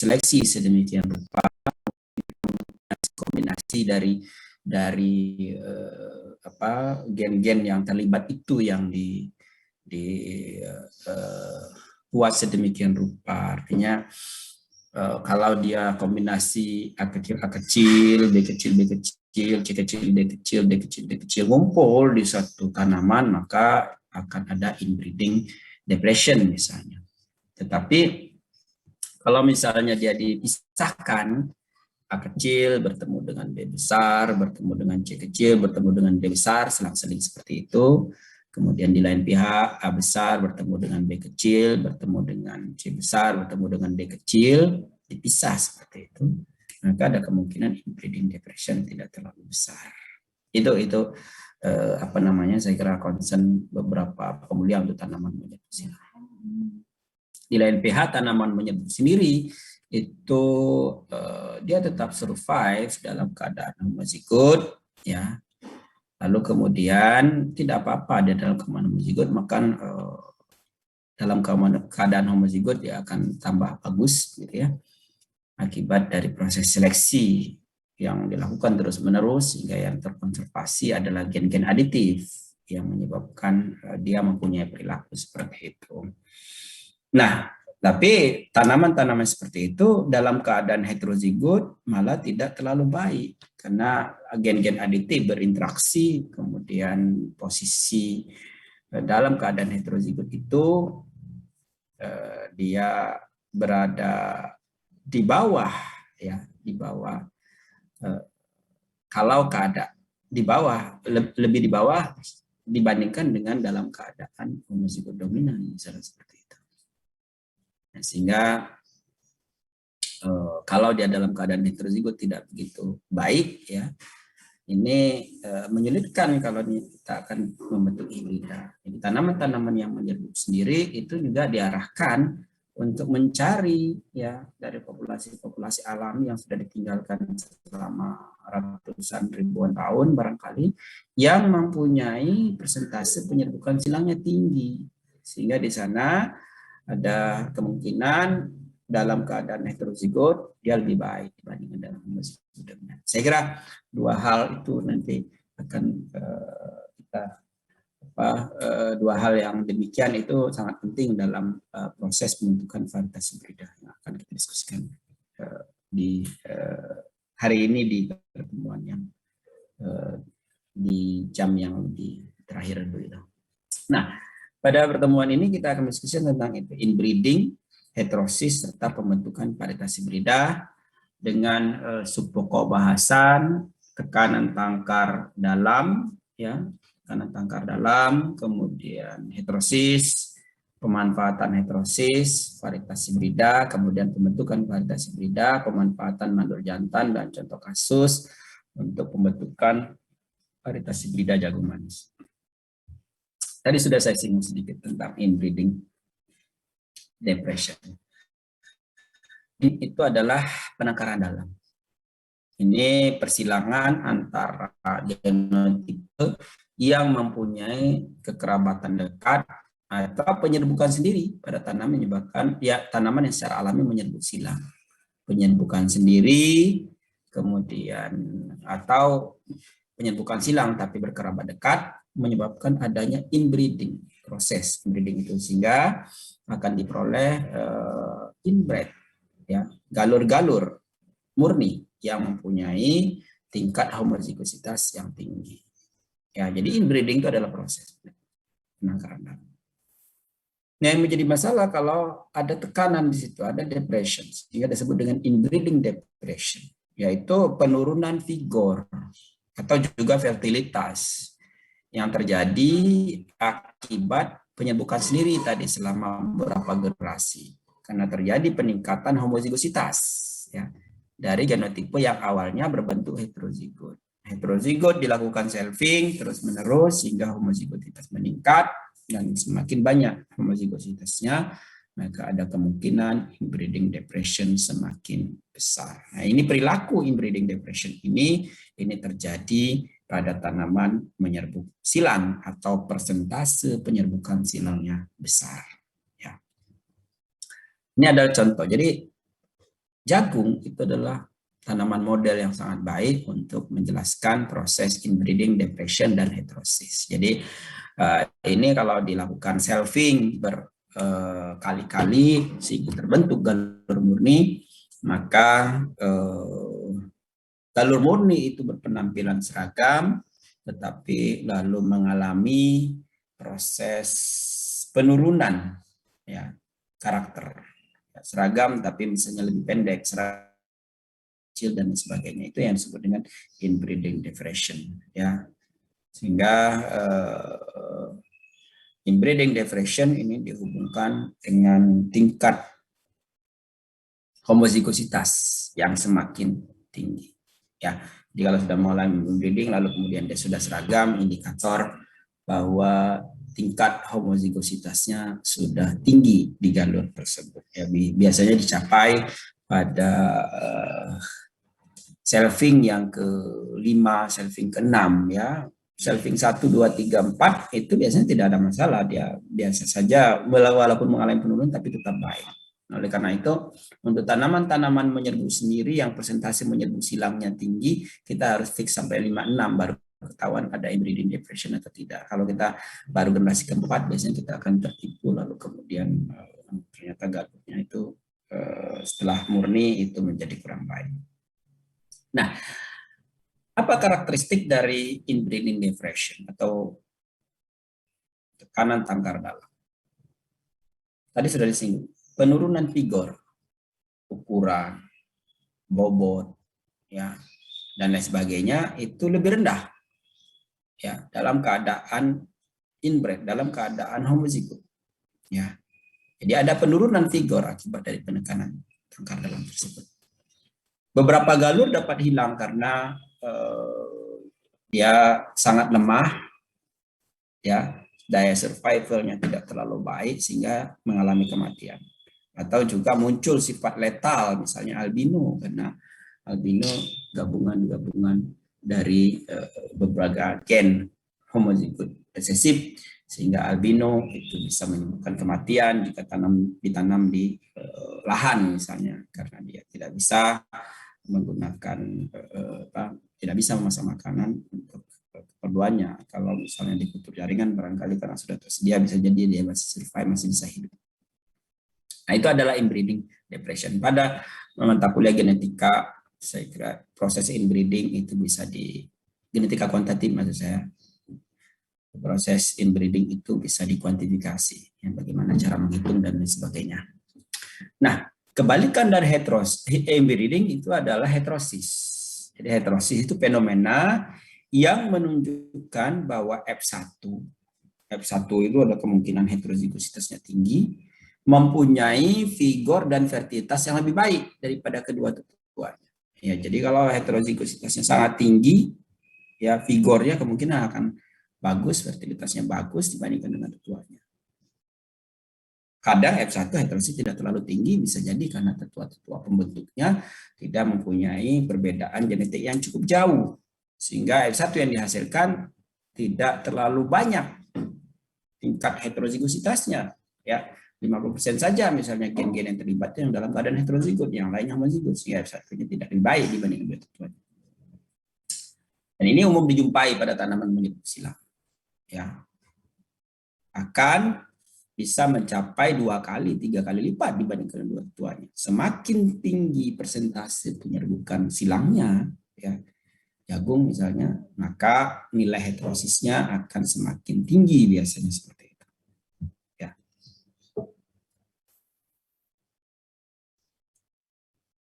seleksi sedemikian rupa, kombinasi dari gen-gen yang terlibat itu yang buat sedemikian rupa. Artinya kalau dia kombinasi A kecil, B kecil, B kecil, C kecil, D kecil, D kecil, D kecil ngumpul di satu tanaman, maka akan ada inbreeding depression misalnya. Tetapi kalau misalnya dia dipisahkan, A kecil bertemu dengan B besar, bertemu dengan C kecil, bertemu dengan D besar, selang-seling seperti itu. Kemudian di lain pihak, A besar bertemu dengan B kecil, bertemu dengan C besar, bertemu dengan D kecil, dipisah seperti itu. Maka ada kemungkinan inbreeding depression tidak terlalu besar. Itu saya kira concern beberapa pemulihan untuk tanaman menyerbu silang. Di lain pihak, tanaman menyerbu sendiri itu dia tetap survive dalam keadaan homozigot, ya. Lalu kemudian tidak apa-apa dia dalam keadaan homozigot, maka dalam keadaan homozigot dia akan tambah bagus, gitu ya. Akibat dari proses seleksi yang dilakukan terus-menerus, sehingga yang terkonservasi adalah gen-gen aditif yang menyebabkan dia mempunyai perilaku seperti itu. Nah, tapi tanaman-tanaman seperti itu dalam keadaan heterozigot malah tidak terlalu baik, karena gen-gen aditif berinteraksi, kemudian posisi dalam keadaan heterozigot itu dia berada di bawah, ya, di bawah. Kalau keadaan di bawah, lebih di bawah dibandingkan dengan dalam keadaan homozigot dominan, misalnya seperti itu. Nah, sehingga kalau dia dalam keadaan heterozigot tidak begitu baik, ya, ini menyulitkan kalau kita akan membentuk hibrida. Jadi tanaman-tanaman yang menyerbu sendiri itu juga diarahkan untuk mencari, ya, dari populasi-populasi alami yang sudah ditinggalkan selama ratusan ribuan tahun barangkali, yang mempunyai persentase penyerbukan silangnya tinggi, sehingga di sana ada kemungkinan dalam keadaan heterozigot dia lebih baik dibandingkan dalam homozigot dominan. Saya kira dua hal itu nanti akan dua hal yang demikian itu sangat penting dalam proses pembentukan varietas hibrida yang akan kita diskusikan di hari ini di pertemuan yang di jam yang lebih terakhir dulu. Nah, pada pertemuan ini kita akan diskusikan tentang inbreeding, heterosis, serta pembentukan varietas hibrida dengan subpokok bahasan tekanan tangkar dalam, ya, tekanan tangkar dalam, kemudian heterosis, pemanfaatan heterosis, varietas hibrida, kemudian pembentukan varietas hibrida, pemanfaatan mandur jantan, dan contoh kasus untuk pembentukan varietas hibrida jagung manis. Tadi sudah saya singgung sedikit tentang inbreeding depression. Itu adalah penangkaran dalam. Ini persilangan antara genotipe yang mempunyai kekerabatan dekat atau penyerbukan sendiri pada tanaman menyebabkan, ya, tanaman yang secara alami menyerbu silang. Penyerbukan sendiri, kemudian atau penyerbukan silang tapi berkerabat dekat menyebabkan adanya inbreeding, proses inbreeding itu, sehingga akan diperoleh inbred, ya, galur-galur murni yang mempunyai tingkat homozigositas yang tinggi. Ya, jadi inbreeding itu adalah proses penangkaran dalam. Nah, yang menjadi masalah kalau ada tekanan di situ, ada depression, sehingga disebut dengan inbreeding depression, yaitu penurunan vigor atau juga fertilitas yang terjadi akibat penyerbukan sendiri tadi selama beberapa generasi, karena terjadi peningkatan homozigositas, ya, dari genotipe yang awalnya berbentuk heterozigot. Heterozigot dilakukan selfing terus menerus sehingga homozigotitas meningkat, dan semakin banyak homozigositasnya maka ada kemungkinan inbreeding depression semakin besar. Nah, ini perilaku inbreeding depression ini terjadi pada tanaman menyerbu silang atau persentase penyerbukan silangnya besar. Ya. Ini adalah contoh. Jadi jagung itu adalah tanaman model yang sangat baik untuk menjelaskan proses inbreeding, depression, dan heterosis. Jadi ini kalau dilakukan selfing berkali-kali sehingga terbentuk galur murni, maka galur murni itu berpenampilan seragam, tetapi lalu mengalami proses penurunan ya karakter. Seragam tapi misalnya lebih pendek, seragam kecil dan sebagainya, itu yang disebut dengan inbreeding depression ya. Sehingga inbreeding depression ini dihubungkan dengan tingkat homozigositas yang semakin tinggi ya. Jadi kalau sudah mulai inbreeding lalu kemudian dia sudah seragam, indikator bahwa tingkat homozigositasnya sudah tinggi di galur tersebut ya. Biasanya dicapai pada selfing yang ke-5, selfing ke-6 ya. Selfing 1, 2, 3, 4 itu biasanya tidak ada masalah, dia biasa saja walaupun mengalami penurunan tapi tetap baik. Oleh karena itu, untuk tanaman-tanaman menyerbu sendiri yang persentase menyerbu silangnya tinggi, kita harus fix sampai 5-6 baru ketahuan ada inbreeding depression atau tidak. Kalau kita baru generasi keempat, biasanya kita akan tertipu, lalu kemudian ternyata galurnya itu setelah murni itu menjadi kurang baik. Nah, apa karakteristik dari inbreeding depression atau tekanan tangkar dalam? Tadi sudah disinggung, penurunan vigor, ukuran, bobot, ya, dan lain sebagainya itu lebih rendah, ya, dalam keadaan inbred, dalam keadaan homozigot, ya. Jadi ada penurunan vigor akibat dari penekanan tangkar dalam tersebut. Beberapa galur dapat hilang karena dia sangat lemah, ya, daya survivalnya tidak terlalu baik sehingga mengalami kematian. Atau juga muncul sifat letal, misalnya albino, karena albino gabungan-gabungan dari beberapa gen homozigot resesif, sehingga albino itu bisa menyebabkan kematian jika ditanam di lahan misalnya, karena dia tidak bisa menggunakan tidak bisa memasak makanan untuk keperluannya. Kalau misalnya di kultur jaringan barangkali karena sudah tersedia bisa jadi dia masih survive, masih bisa hidup. Nah, itu adalah inbreeding depression. Pada mata kuliah genetika, saya kira proses inbreeding itu bisa di genetika kuantitatif, maksud saya. Proses inbreeding itu bisa dikuantifikasi, yang bagaimana cara menghitung dan lain sebagainya. Nah, kebalikan dari inbreeding itu adalah heterosis. Jadi heterosis itu fenomena yang menunjukkan bahwa F1 itu ada kemungkinan heterozigositasnya tinggi, mempunyai vigor dan fertilitas yang lebih baik daripada kedua tetuanya. Ya, jadi kalau heterozigositasnya sangat tinggi, ya vigornya kemungkinan akan bagus, fertilitasnya bagus dibandingkan dengan tetuanya. Kadang F1 heterosis tidak terlalu tinggi, bisa jadi karena tetua-tetua pembentuknya tidak mempunyai perbedaan genetik yang cukup jauh, sehingga F1 yang dihasilkan tidak terlalu banyak tingkat heterozigositasnya, ya 50% saja misalnya gen-gen yang terlibat yang dalam keadaan heterozigot, yang lainnya homozigot, sehingga F1-nya tidak lebih baik dibandingkan dengan tetuanya. Dan ini umum dijumpai pada tanaman menyerbu silang, ya, akan bisa mencapai 2 kali, 3 kali lipat dibandingkan dua tetuanya. Semakin tinggi persentase penyerbukan silangnya, ya, jagung misalnya, maka nilai heterosisnya akan semakin tinggi biasanya seperti itu. Ya.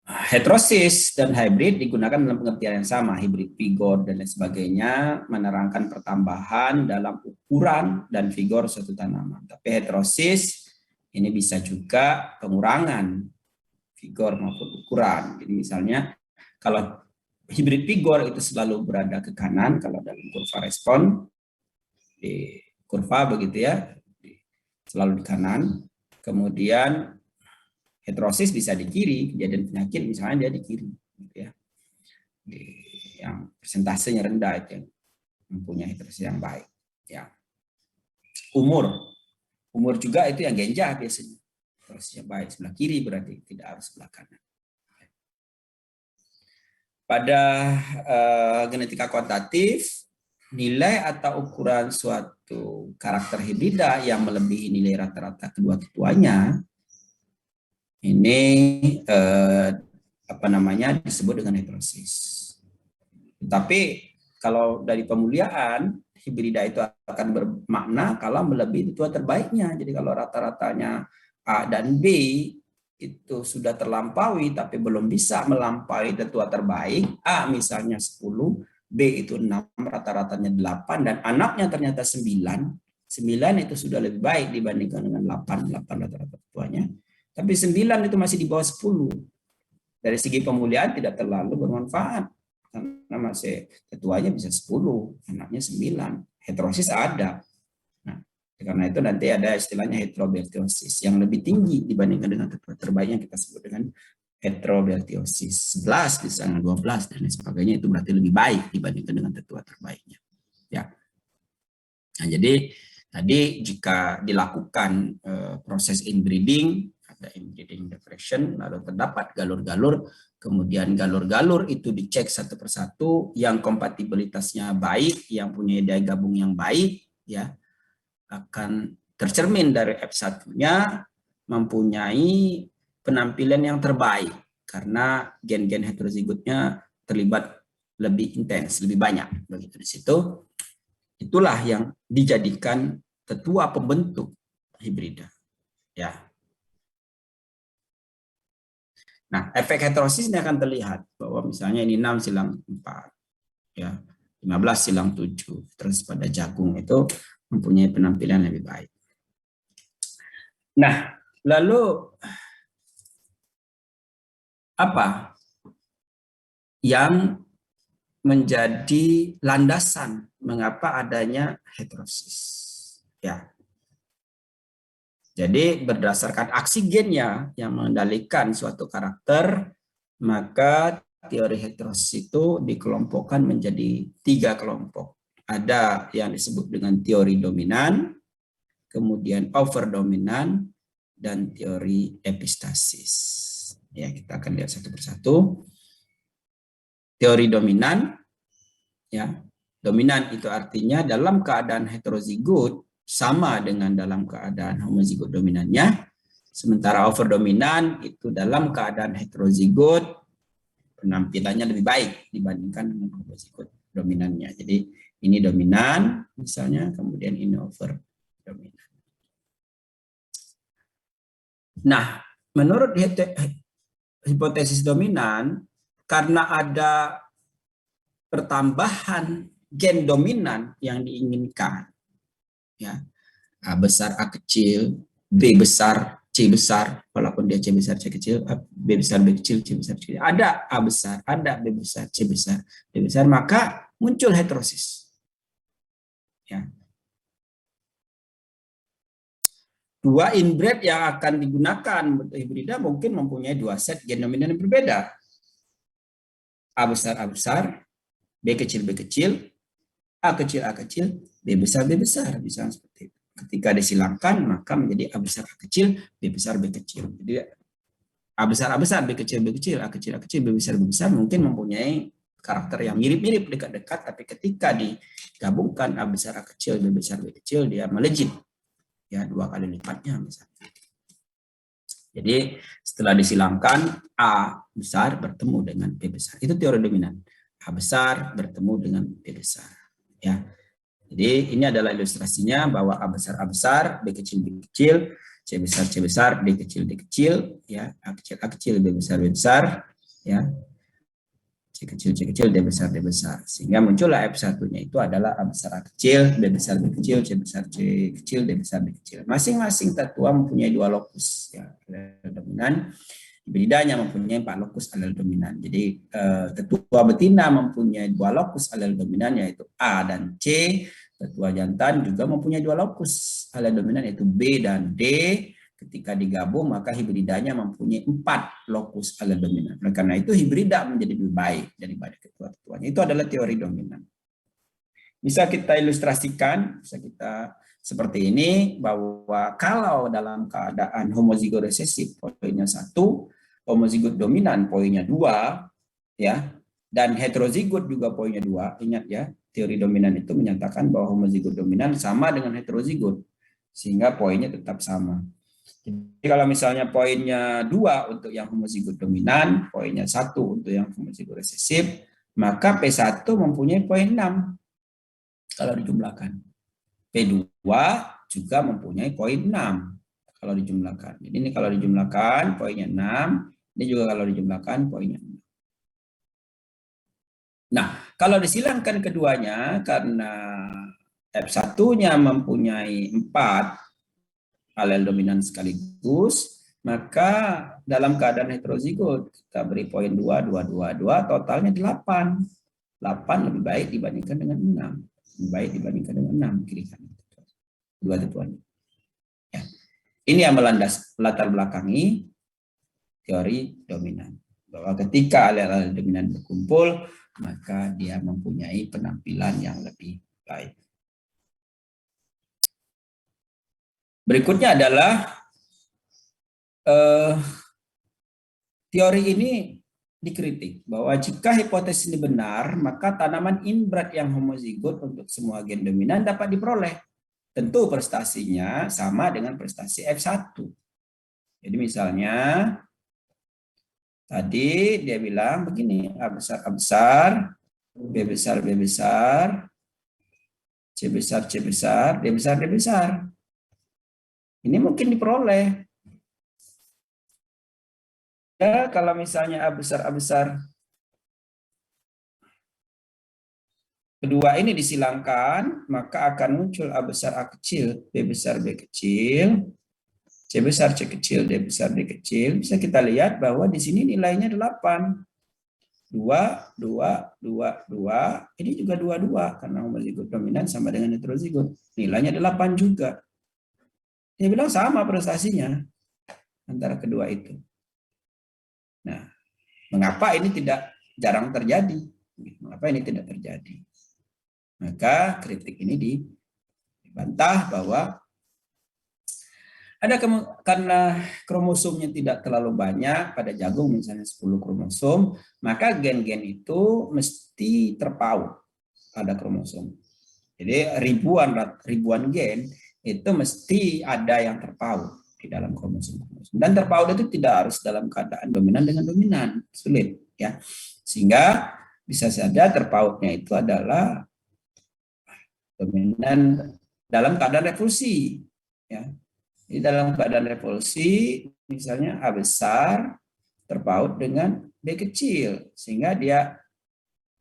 Heterosis dan hybrid digunakan dalam pengertian yang sama, hybrid vigor dan lain sebagainya, menerangkan pertambahan dalam ukuran dan vigor suatu tanaman. Tapi heterosis ini bisa juga pengurangan vigor maupun ukuran. Jadi misalnya kalau hybrid vigor itu selalu berada ke kanan kalau dalam kurva respon, di kurva begitu ya, selalu di kanan. Kemudian heterosis bisa di kiri, kejadian penyakit misalnya dia di kiri, gitu ya. Yang persentasenya rendah itu yang mempunyai heterosis yang baik. Ya. Umur juga itu yang genjah biasanya. Heterosisnya baik sebelah kiri berarti tidak harus sebelah kanan. Pada genetika kuantitatif, nilai atau ukuran suatu karakter hibrida yang melebihi nilai rata-rata kedua ketuanya ini disebut dengan heterosis. Tapi kalau dari pemuliaan, hibrida itu akan bermakna kalau melebihi tetua terbaiknya. Jadi kalau rata-ratanya A dan B itu sudah terlampaui tapi belum bisa melampaui tetua terbaik, A misalnya 10, B itu 6, rata-ratanya 8, dan anaknya ternyata 9. 9 itu sudah lebih baik dibandingkan dengan 8 rata-rata tetuanya. Tapi 9 itu masih di bawah 10. Dari segi pemuliaan tidak terlalu bermanfaat. Karena masih ketuanya bisa 10, anaknya 9. Heterosis ada. Nah, karena itu nanti ada istilahnya heterobeltiosis yang lebih tinggi dibandingkan dengan tetua terbaik yang kita sebut dengan heterobeltiosis 11 misalnya 12 dan lain sebagainya, itu berarti lebih baik dibandingkan dengan tetua terbaiknya. Ya. Nah, jadi tadi jika dilakukan proses inbreeding, ada inbreeding depression, lalu terdapat galur-galur, kemudian galur-galur itu dicek satu persatu, yang kompatibilitasnya baik, yang punya daya gabung yang baik, ya akan tercermin dari F1-nya mempunyai penampilan yang terbaik karena gen-gen heterozigotnya terlibat lebih intens, lebih banyak begitu di situ. Itulah yang dijadikan tetua pembentuk hibrida. Ya. Nah, efek heterosis ini akan terlihat bahwa misalnya ini 6 silang 4, ya, 15 silang 7, terus pada jagung itu mempunyai penampilan lebih baik. Nah, lalu apa yang menjadi landasan mengapa adanya heterosis? Ya. Jadi berdasarkan aksi gennya yang mengendalikan suatu karakter, maka teori heterosis itu dikelompokkan menjadi 3 kelompok. Ada yang disebut dengan teori dominan, kemudian overdominan, dan teori epistasis. Ya, kita akan lihat satu persatu. Teori dominan, ya, dominan itu artinya dalam keadaan heterozigot sama dengan dalam keadaan homozigot dominannya, sementara overdominan itu dalam keadaan heterozigot penampilannya lebih baik dibandingkan dengan homozigot dominannya. Jadi ini dominan misalnya, kemudian ini overdominan. Nah, menurut hipotesis dominan, karena ada pertambahan gen dominan yang diinginkan, ya, A besar, A kecil, B besar, C besar, walaupun dia C besar, C kecil, B besar, B kecil, C besar, C kecil. Ada A besar, ada B besar, C besar, D besar, maka muncul heterosis. Ya. Dua inbred yang akan digunakan untuk hibrida mungkin mempunyai 2 set gen dominan yang berbeda. A besar, A besar, B kecil, B kecil, A kecil, A kecil, B besar, B besar. Bisa seperti itu. Ketika disilangkan, maka menjadi A besar, A kecil, B besar, B kecil. Jadi A besar, A besar, B kecil, B kecil, A kecil, A kecil, B besar, B besar mungkin mempunyai karakter yang mirip-mirip, dekat-dekat, tapi ketika digabungkan A besar, A kecil, B besar, B kecil, dia melejit. Ya, 2 kali lipatnya misalnya. Jadi setelah disilangkan, A besar bertemu dengan B besar. Itu teori dominan. A besar bertemu dengan B besar. Ya. Jadi ini adalah ilustrasinya bahwa A besar, B kecil, C besar, D kecil, ya, A kecil, B besar, ya, C kecil, D besar. Sehingga muncullah F1-nya itu adalah A besar, A kecil, B besar, B kecil, C besar, C kecil, D besar, D kecil. Masing-masing tetua mempunyai 2 lokus, ya, dominan. Hibridanya mempunyai 4 lokus alel dominan. Jadi tetua betina mempunyai 2 lokus alel dominan, yaitu A dan C. Tetua jantan juga mempunyai 2 lokus alel dominan, yaitu B dan D. Ketika digabung, maka hibridanya mempunyai 4 lokus alel dominan. Oleh karena itu hibrida menjadi lebih baik daripada tetua-tetuanya. Itu adalah teori dominan. Bisa kita ilustrasikan, bisa kita seperti ini, bahwa kalau dalam keadaan homozigot resesif poinnya 1, homozigot dominan poinnya 2, ya, Dan heterozigot juga poinnya 2. Ingat ya, teori dominan itu menyatakan bahwa homozigot dominan sama dengan heterozigot. Sehingga poinnya tetap sama. Jadi kalau misalnya poinnya 2 untuk yang homozigot dominan, poinnya 1 untuk yang homozigot resesif, maka P1 mempunyai poin 6 kalau dijumlahkan. P2 juga mempunyai poin 6 kalau dijumlahkan. Jadi ini kalau dijumlahkan poinnya 6, ini juga kalau dijumlahkan poinnya 6. Nah, kalau disilangkan keduanya karena F1-nya mempunyai 4 alel dominan sekaligus, maka dalam keadaan heterozigot kita beri poin 2, 2, 2, 2, totalnya 8. 8 lebih baik dibandingkan dengan 6. Lebih baik dibandingkan dengan 6 kiri kanan. Dua tentuan. Ya. Ini yang latar belakangi teori dominan. Bahwa ketika alel-alel dominan berkumpul, maka dia mempunyai penampilan yang lebih baik. Berikutnya adalah teori ini dikritik bahwa jika hipotesis ini benar, maka tanaman inbred yang homozigot untuk semua gen dominan dapat diperoleh. Tentu prestasinya sama dengan prestasi F1. Jadi misalnya tadi dia bilang begini, A besar A besar, B besar B besar, C besar C besar, D besar D besar. Ini mungkin diperoleh. Ya, kalau misalnya A besar kedua ini disilangkan, maka akan muncul A besar A kecil, B besar B kecil, C besar C kecil, D besar D kecil. Bisa kita lihat bahwa di sini nilainya 8. 2, 2, 2, 2. Ini juga 2, 2. Karena homozigot dominan sama dengan heterozigot. Nilainya 8 juga. Dia bilang sama prestasinya antara kedua itu. Nah, mengapa ini tidak jarang terjadi? Mengapa ini tidak terjadi? Maka kritik ini dibantah bahwa ada karena kromosomnya tidak terlalu banyak pada jagung, misalnya 10 kromosom, maka gen-gen itu mesti terpaut pada kromosom. Jadi ribuan gen itu mesti ada yang terpaut di dalam kromosom. Dan terpaut itu tidak harus dalam keadaan dominan dengan dominan, sulit ya. Sehingga bisa saja terpautnya itu adalah dominan dalam keadaan revolusi ya. Di dalam keadaan revolusi, misalnya A besar terpaut dengan B kecil, sehingga dia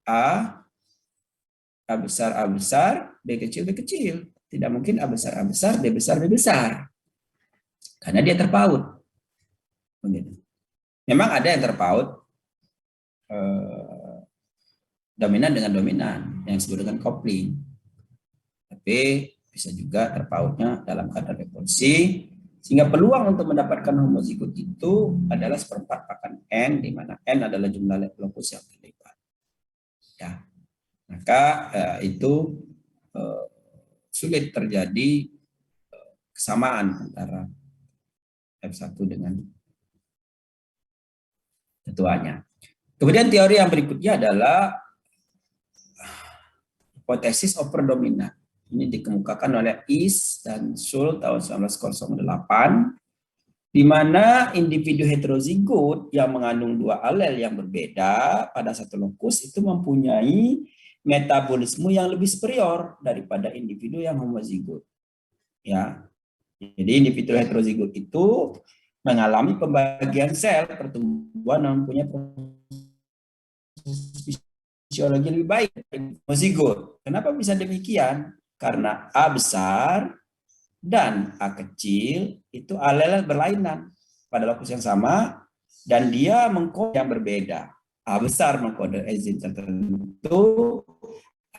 A besar, B kecil, B kecil. Tidak mungkin A besar, B besar, B besar. Karena dia terpaut. Memang ada yang terpaut dominan dengan dominan, yang disebut dengan coupling. Tapi bisa juga terpautnya dalam keadaan revolusi, sehingga peluang untuk mendapatkan homozigot itu adalah seperempat pakan N, di mana N adalah jumlah lokus yang terlibat. Ya. Maka itu sulit terjadi kesamaan antara F1 dengan ketuanya. Kemudian teori yang berikutnya adalah hipotesis overdominan. Ini dikemukakan oleh Is dan Sul tahun 1908, di mana individu heterozigot yang mengandung 2 alel yang berbeda pada satu lokus itu mempunyai metabolisme yang lebih superior daripada individu yang homozigot. Ya. Jadi individu heterozigot itu mengalami pembagian sel pertumbuhan yang mempunyai fisiologi lebih baik dari homozigot. Kenapa bisa demikian? Karena A besar dan A kecil itu alel berlainan pada lokus yang sama dan dia mengkode yang berbeda. A besar mengkode enzim tertentu,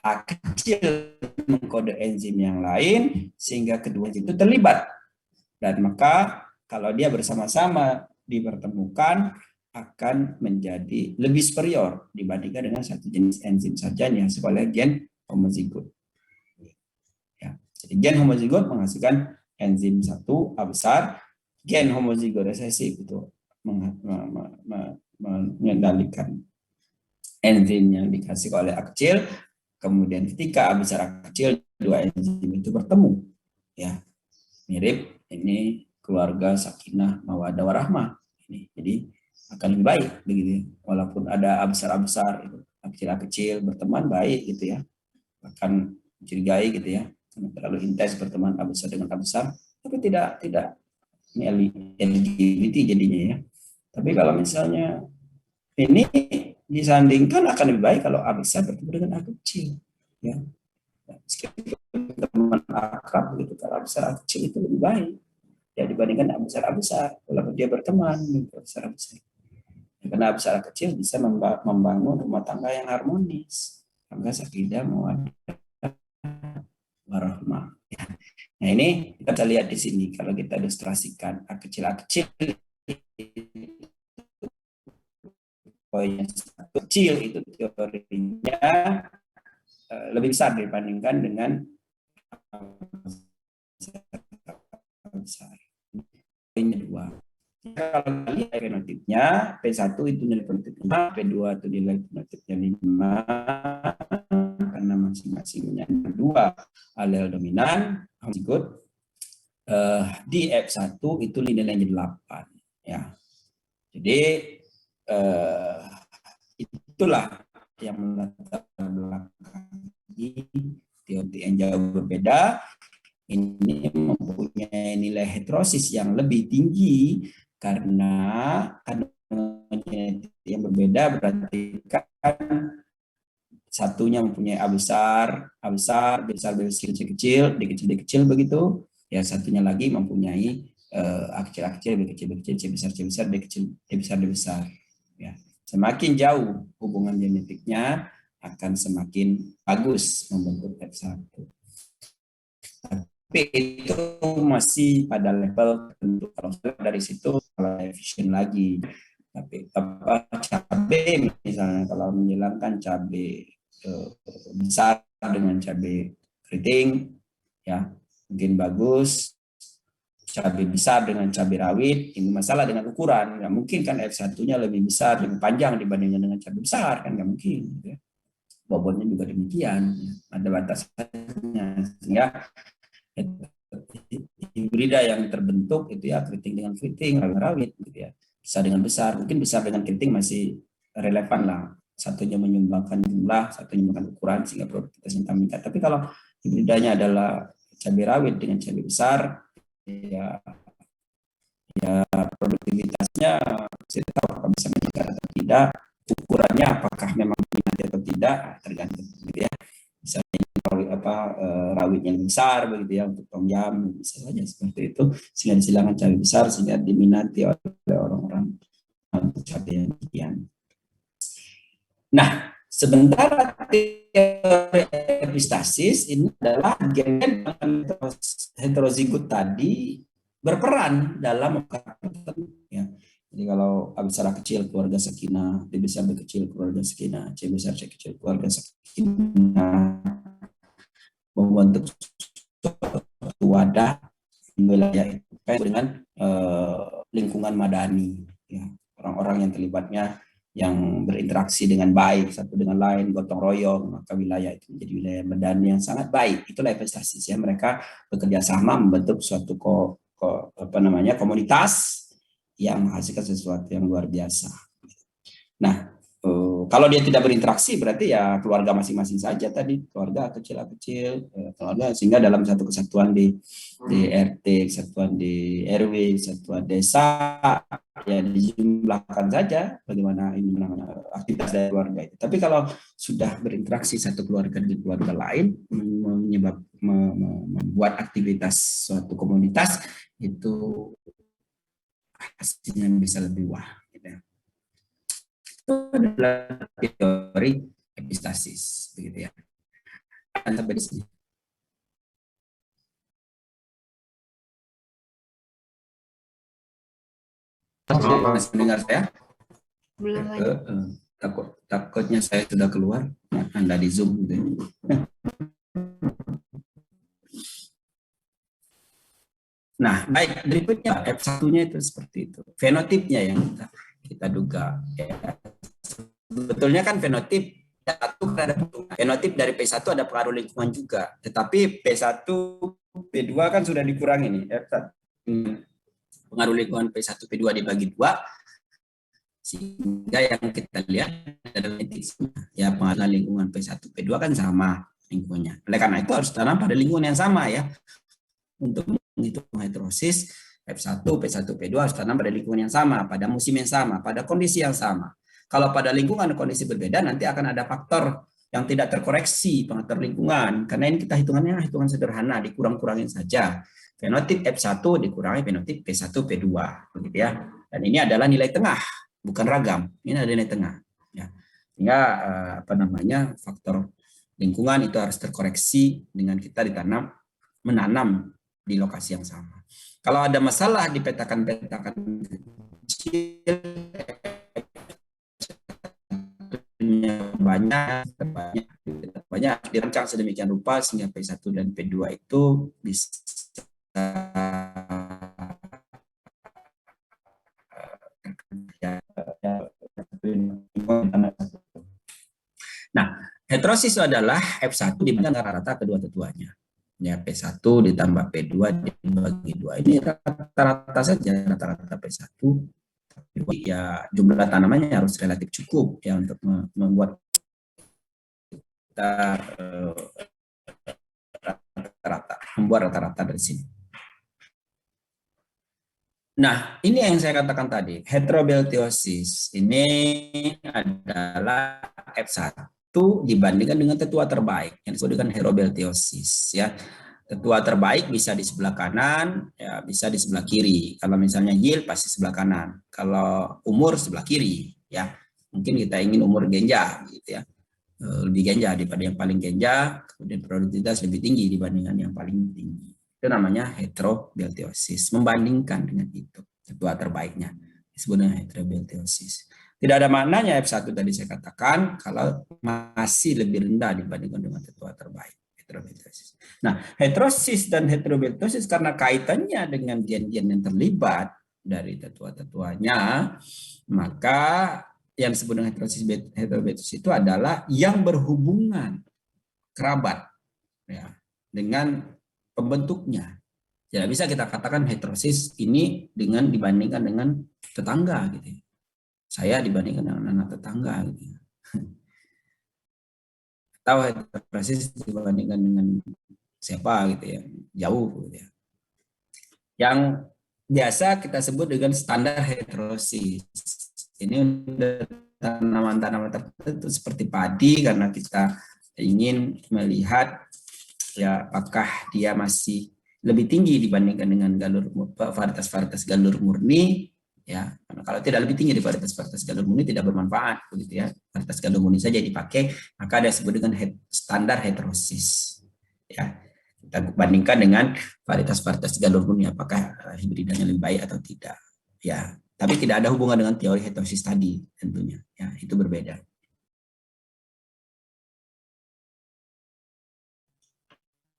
A kecil mengkode enzim yang lain, sehingga kedua enzim itu terlibat. Dan maka kalau dia bersama-sama dipertemukan akan menjadi lebih superior dibandingkan dengan satu jenis enzim saja yang sebagai gen homozigot. Jadi gen homozigot menghasilkan enzim 1 A besar, gen homozigot resesif itu mengendalikan enzim yang dikasih oleh A kecil, kemudian ketika A besar A kecil, dua enzim itu bertemu, ya mirip ini keluarga sakinah mawaddah warahmah ini. Jadi akan lebih baik begitu ya. Walaupun ada A besar itu A kecil berteman baik gitu ya, bahkan mencurigai gitu ya, karena terlalu intens berteman A besar dengan A besar, tapi tidak ini LGBT jadinya ya. Tapi kalau misalnya ini disandingkan akan lebih baik kalau A besar bertemu dengan A kecil ya. Meskipun teman akrab gitu, kalau A besar A kecil itu lebih baik ya dibandingkan A besar A besar walaupun dia berteman dengan A besar A besar. Ya, karena A besar A kecil bisa membangun rumah tangga yang harmonis, tangga sakinah mawaddah warahmah. Ya. Nah ini kita bisa lihat di sini kalau kita ilustrasikan A kecil poinnya satu kecil itu teorinya lebih besar dibandingkan dengan besar. Poinnya dua. Kalau lihat fenotipnya, P1 itu nilai fenotipnya 5, P2 itu nilai fenotipnya 5, karena masing-masingnya dua alel dominan, homozigot. Di F1 itu nilainya 8. Ya. Jadi itulah yang melatar belakangi teori yang jauh berbeda. Ini mempunyai nilai heterosis yang lebih tinggi karena kandungan genetik yang berbeda berarti kan satunya mempunyai A besar, B besar, B kecil, D kecil begitu. Ya satunya lagi mempunyai A kecil, B kecil, C besar, D besar, D besar. Ya. Semakin jauh hubungan genetiknya akan semakin bagus membentuk F1. Tapi itu masih pada level tertentu. Kalau dari situ kalau efisien lagi. Tapi apa cabai misalnya kalau menghilangkan cabai besar dengan cabai keriting ya mungkin bagus. Cabai besar dengan cabai rawit ini masalah dengan ukuran, nggak mungkin kan F1-nya lebih besar lebih panjang dibandingkan dengan cabai besar kan nggak mungkin ya. Bobotnya juga demikian ada batasannya sehingga hibrida yang terbentuk itu ya keriting dengan keriting, rawit gitu ya. Besar dengan besar, mungkin besar dengan keriting masih relevan lah. Satunya menyumbangkan jumlah, satunya menyumbangkan ukuran sehingga produktivitasnya meningkat. Tapi kalau hibridanya adalah cabai rawit dengan cabai besar, ya produktivitasnya saya tahu apakah bisa meningkat atau tidak. Ukurannya apakah memang minat atau tidak tergantung gitu ya. Misalnya rawit yang besar begitu ya untuk tom yum bisa saja seperti itu sehingga disilakan cabai besar sehingga diminati oleh orang-orang untuk cabai yang demikian. Nah, sementara teori epistasis ini adalah gen heterozigot tadi berperan dalam ya. Jadi kalau A besar A kecil keluarga sakinah, B besar B kecil keluarga sakinah, C besar C kecil keluarga sakinah membentuk suatu wadah wilayah itu dengan lingkungan madani ya orang-orang yang terlibatnya yang berinteraksi dengan baik satu dengan lain gotong royong maka wilayah itu menjadi wilayah madani yang sangat baik. Itulah investasi ya mereka bekerja sama membentuk suatu komunitas yang menghasilkan sesuatu yang luar biasa. Nah kalau dia tidak berinteraksi berarti ya keluarga masing-masing saja tadi keluarga kecil keluarga sehingga dalam satu kesatuan di RT, kesatuan di RW, kesatuan desa ya dijumlahkan saja bagaimana ini aktivitas dari keluarga itu. Tapi kalau sudah berinteraksi satu keluarga dengan keluarga lain membuat aktivitas suatu komunitas itu hasilnya bisa lebih wah. Itu adalah teori epistasis begitu ya. Sampai di sini. Masih mendengar saya? Belum lagi. Takutnya saya sudah keluar, Anda di Zoom gitu. Nah, baik berikutnya F1-nya itu seperti itu. Fenotipnya yang kita duga ya, Sebetulnya kan fenotip fenotip dari P1 ada pengaruh lingkungan juga, tetapi P1 P2 kan sudah dikurangi nih. Pengaruh lingkungan P1 P2 dibagi 2, sehingga yang kita lihat adalah ya pengaruh lingkungan P1 P2 kan sama lingkungannya. Oleh karena itu harus tanam pada lingkungan yang sama ya. Untuk menghitung hidrosis F1, P1, P2 harus tanam pada lingkungan yang sama, pada musim yang sama, pada kondisi yang sama. Kalau pada lingkungan kondisi berbeda, nanti akan ada faktor yang tidak terkoreksi, faktor lingkungan. Karena ini kita hitungan sederhana, dikurang-kurangin saja. Fenotip F1 dikurangi fenotip P1, P2, begitu ya. Dan ini adalah nilai tengah, bukan ragam. Ini adalah nilai tengah. Ya. Sehingga faktor lingkungan itu harus terkoreksi dengan kita menanam di lokasi yang sama. Kalau ada masalah di petakan-petakan kecil, banyak dirancang sedemikian rupa sehingga P1 dan P2 itu bisa Nah, heterosis adalah F1 dibanding rata-rata kedua tetuanya. Ya, P1 ditambah P2 dibagi 2. Ini rata-rata saja, rata-rata P1. Ya, jumlah tanamannya harus relatif cukup ya untuk membuat kita rata-rata dari sini. Nah, ini yang saya katakan tadi, heterobeltiosis ini adalah F1 dibandingkan dengan tetua terbaik yang disebut dengan heterobeltiosis ya. Tetua terbaik bisa di sebelah kanan, ya bisa di sebelah kiri. Kalau misalnya yield pasti sebelah kanan. Kalau umur sebelah kiri, ya. Mungkin kita ingin umur genja gitu ya. Lebih genja daripada yang paling genja, kemudian produktivitas lebih tinggi dibandingkan yang paling tinggi. Itu namanya heterobeltiosis, membandingkan dengan itu, tetua terbaiknya disebut dengan heterobeltiosis. Tidak ada maknanya F1 tadi saya katakan kalau masih lebih rendah dibandingkan dengan tetua terbaik, heterobeltiosis. Nah, heterosis dan heterobeltiosis karena kaitannya dengan gen-gen yang terlibat dari tetua-tetuanya, maka yang disebut dengan heterobeltiosis itu adalah yang berhubungan kerabat ya, dengan pembentuknya. Tidak bisa kita katakan heterosis ini dibandingkan dengan tetangga gitu. Saya dibandingkan dengan anak tetangga gitu. Atau heterosis dibandingkan dengan siapa gitu ya, jauh gitu ya. Yang biasa kita sebut dengan standar heterosis. Ini udah tanaman-tanaman tertentu seperti padi karena kita ingin melihat ya apakah dia masih lebih tinggi dibandingkan dengan varietas-varietas galur murni ya. Karena kalau tidak lebih tinggi dari varietas-varietas galur murni tidak bermanfaat begitu ya. Varietas galur murni saja dipakai, maka ada disebut dengan standar heterosis ya. Kita bandingkan dengan varietas-varietas galur murni apakah hibridanya lebih baik atau tidak ya. Tapi tidak ada hubungan dengan teori heterosis tadi tentunya ya, itu berbeda.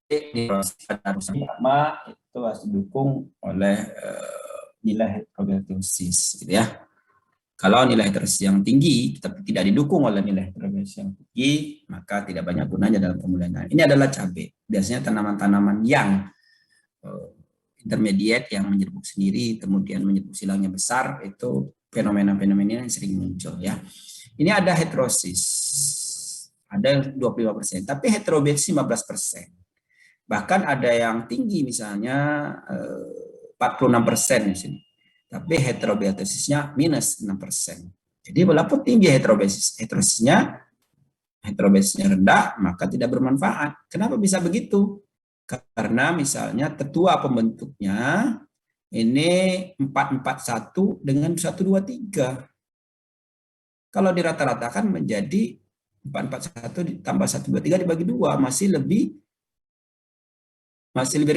Di proses pertama itu harus didukung oleh nilai heterobeltiosis gitu ya. Kalau nilai heterosis yang tinggi tapi tidak didukung oleh nilai heterobeltiosis yang tinggi, maka tidak banyak gunanya dalam pemulanan. Ini adalah cabai. Biasanya tanaman-tanaman yang intermediate yang menyerbuk sendiri, kemudian menyerbuk silangnya besar, itu fenomena-fenomena yang sering muncul ya. Ini ada heterosis, ada 25%, tapi heterobeltiosis 15%. Bahkan ada yang tinggi misalnya 46% di sini. Tapi heterobeltosisnya minus 6%. Jadi walaupun tinggi heterobeltosisnya rendah, maka tidak bermanfaat. Kenapa bisa begitu? Karena misalnya tetua pembentuknya ini 441 dengan 123. Kalau dirata-ratakan menjadi 441 ditambah 123 dibagi 2 masih lebih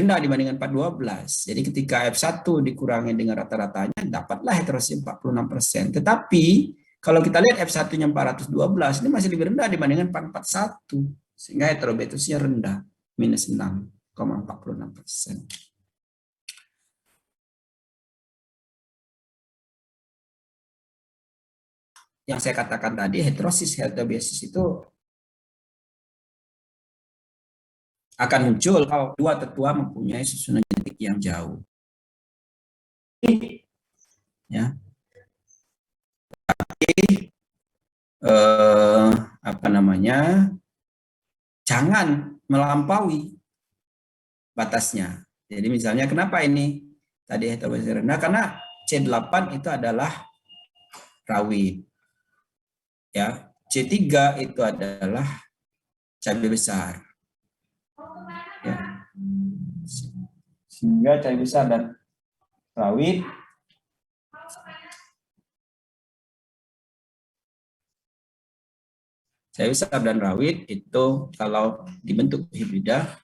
rendah dibandingkan 412. Jadi ketika F1 dikurangi dengan rata-ratanya, dapatlah heterosis 46%. Tetapi kalau kita lihat F1-nya 412, ini masih lebih rendah dibandingkan 441. Sehingga heterobeltosisnya rendah, minus 6,46%. yang saya katakan tadi, heterosis heterobiosis itu akan muncul kalau dua tetua mempunyai susunan genetik yang jauh. Ya, apa namanya? Jangan melampaui batasnya. Jadi misalnya kenapa ini tadi heterobiosis rendah? Karena C8 itu adalah rawit. Ya, C3 itu adalah cabai besar. Ya. Sehingga cabai besar dan rawit cabai besar dan rawit itu kalau dibentuk hibrida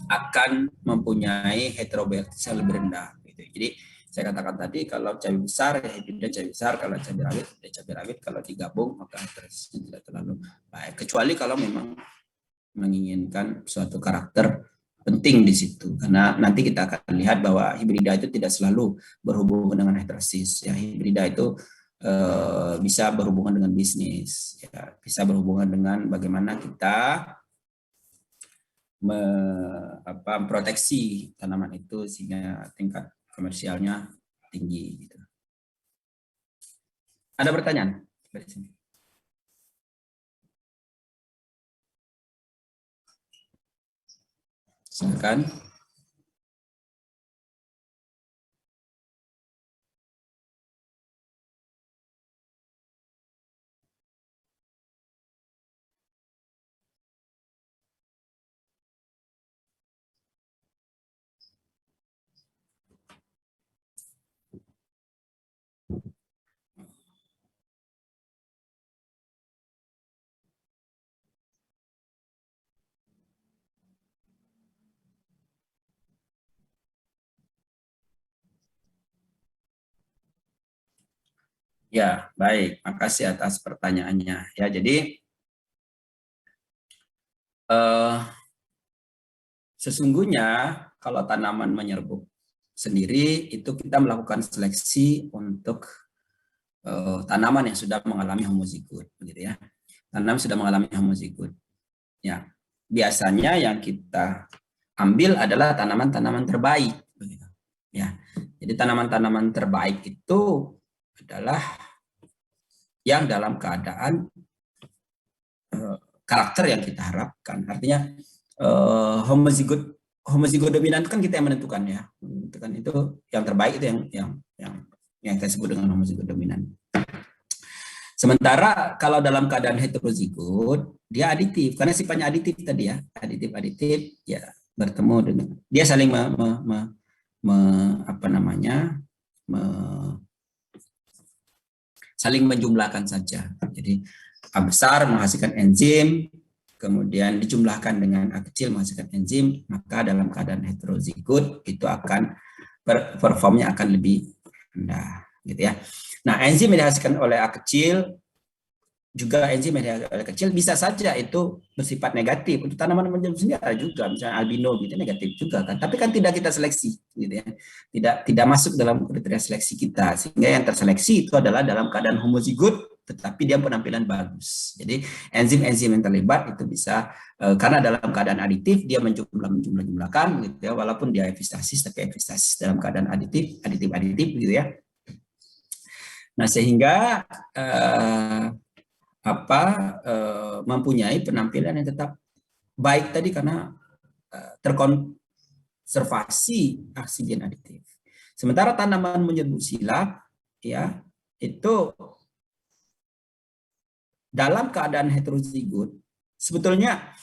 akan mempunyai heterobiosis yang lebih rendah. Gitu. Jadi saya katakan tadi kalau cabai besar ya hibrida cabai besar, kalau cabai rawit ya cabai rawit, kalau digabung maka heterobiosis tidak terlalu baik. Kecuali kalau memang menginginkan suatu karakter penting di situ, karena nanti kita akan lihat bahwa hibrida itu tidak selalu berhubungan dengan heterosis. Ya, hibrida itu bisa berhubungan dengan bisnis, ya, bisa berhubungan dengan bagaimana kita memproteksi tanaman itu sehingga tingkat komersialnya tinggi. Gitu. Ada pertanyaan? Silakan. Ya, baik. Makasih atas pertanyaannya. Ya, jadi sesungguhnya kalau tanaman menyerbuk sendiri itu kita melakukan seleksi untuk tanaman yang sudah mengalami homozigot, begitu ya. Tanaman sudah mengalami homozigot. Ya, biasanya yang kita ambil adalah tanaman-tanaman terbaik, begitu. Ya, jadi tanaman-tanaman terbaik itu adalah yang dalam keadaan karakter yang kita harapkan. Artinya homozigot dominan kan kita yang menentukan ya. Menentukan itu yang terbaik itu yang kita sebut dengan homozigot dominan. Sementara kalau dalam keadaan heterozigot dia aditif karena sifatnya aditif tadi ya, aditif ya bertemu dengan dia saling apa namanya saling menjumlahkan saja. Jadi A besar menghasilkan enzim, kemudian dijumlahkan dengan A kecil menghasilkan enzim, maka dalam keadaan heterozigot itu akan performnya akan lebih rendah, gitu ya. Nah, enzim yang dihasilkan oleh A kecil juga enzim yang dihasilkan oleh kecil bisa saja itu bersifat negatif untuk tanaman menjerumus sendiri ada juga, misalnya albino gitu negatif juga kan, tapi kan tidak kita seleksi, gitu ya, tidak masuk dalam kriteria seleksi kita, sehingga yang terseleksi itu adalah dalam keadaan homozigot tetapi dia penampilan bagus. Jadi enzim-enzim yang terlibat itu bisa karena dalam keadaan aditif dia menjumlahkan gitu ya, walaupun dia epistasis tapi epistasis dalam keadaan aditif gitu ya. Nah, sehingga mempunyai penampilan yang tetap baik tadi karena terkonservasi aksi gen aditif. Sementara tanaman menyerbuk silak ya itu dalam keadaan heterozigot sebetulnya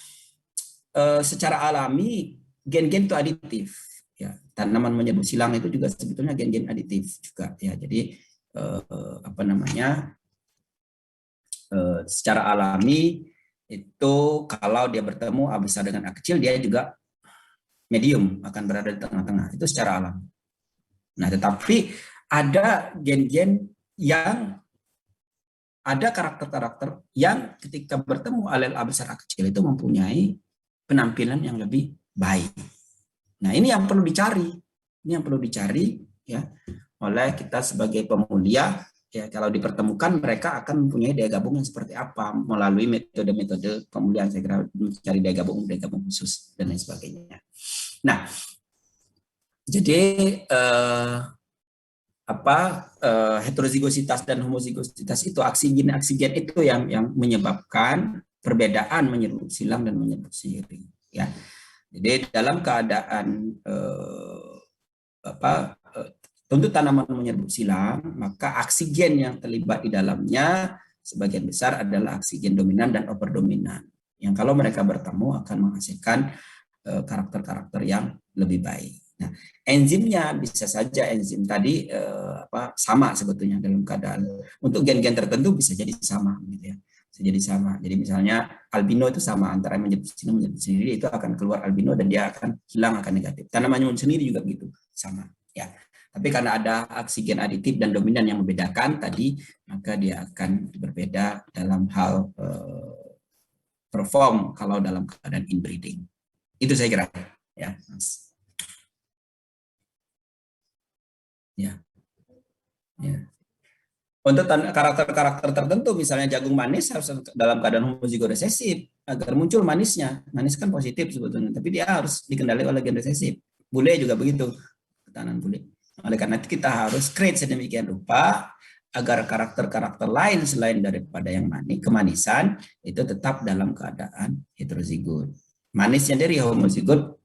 secara alami gen-gen itu aditif ya. Tanaman menyerbuk silang itu juga sebetulnya gen-gen aditif juga ya. Jadi apa namanya secara alami itu kalau dia bertemu A besar dengan A kecil dia juga medium akan berada di tengah-tengah, itu secara alami. Nah, tetapi ada gen-gen yang ada karakter-karakter yang ketika bertemu alel A besar A kecil itu mempunyai penampilan yang lebih baik. Nah, ini yang perlu dicari. Ini yang perlu dicari ya oleh kita sebagai pemulia. Ya, kalau dipertemukan mereka akan mempunyai daya gabung yang seperti apa melalui metode-metode pemulihan. Saya kira mencari daya gabung khusus dan lain sebagainya. Nah, jadi heterozigositas dan homozigositas itu aksigen itu yang menyebabkan perbedaan menyerbu silang dan menyerbu siri. Ya, jadi dalam keadaan untuk tanaman menyerbu silang, maka oksigen yang terlibat di dalamnya sebagian besar adalah oksigen dominan dan overdominan. Yang kalau mereka bertemu akan menghasilkan karakter-karakter yang lebih baik. Nah, enzimnya bisa saja enzim tadi sama sebetulnya dalam keadaan untuk gen-gen tertentu bisa jadi sama, gitu ya. Bisa jadi sama. Jadi misalnya albino itu sama antara menyerbu sendiri itu akan keluar albino dan dia akan hilang, akan negatif. Tanaman sendiri juga gitu, sama. Ya, tapi karena ada oksigen aditif dan dominan yang membedakan tadi, maka dia akan berbeda dalam hal perform kalau dalam keadaan inbreeding. Itu saya kira, ya, Mas. Ya. Ya. Untuk karakter-karakter tertentu, misalnya jagung manis harus dalam keadaan homozigot resesif agar muncul manisnya. Manis kan positif sebetulnya, tapi dia harus dikendalikan oleh gen resesif. Bule juga begitu, ketahanan bule. Oleh karena itu kita harus create sedemikian rupa agar karakter-karakter lain selain daripada yang manis, kemanisan itu tetap dalam keadaan heterozigot. Manisnya dari homozigot,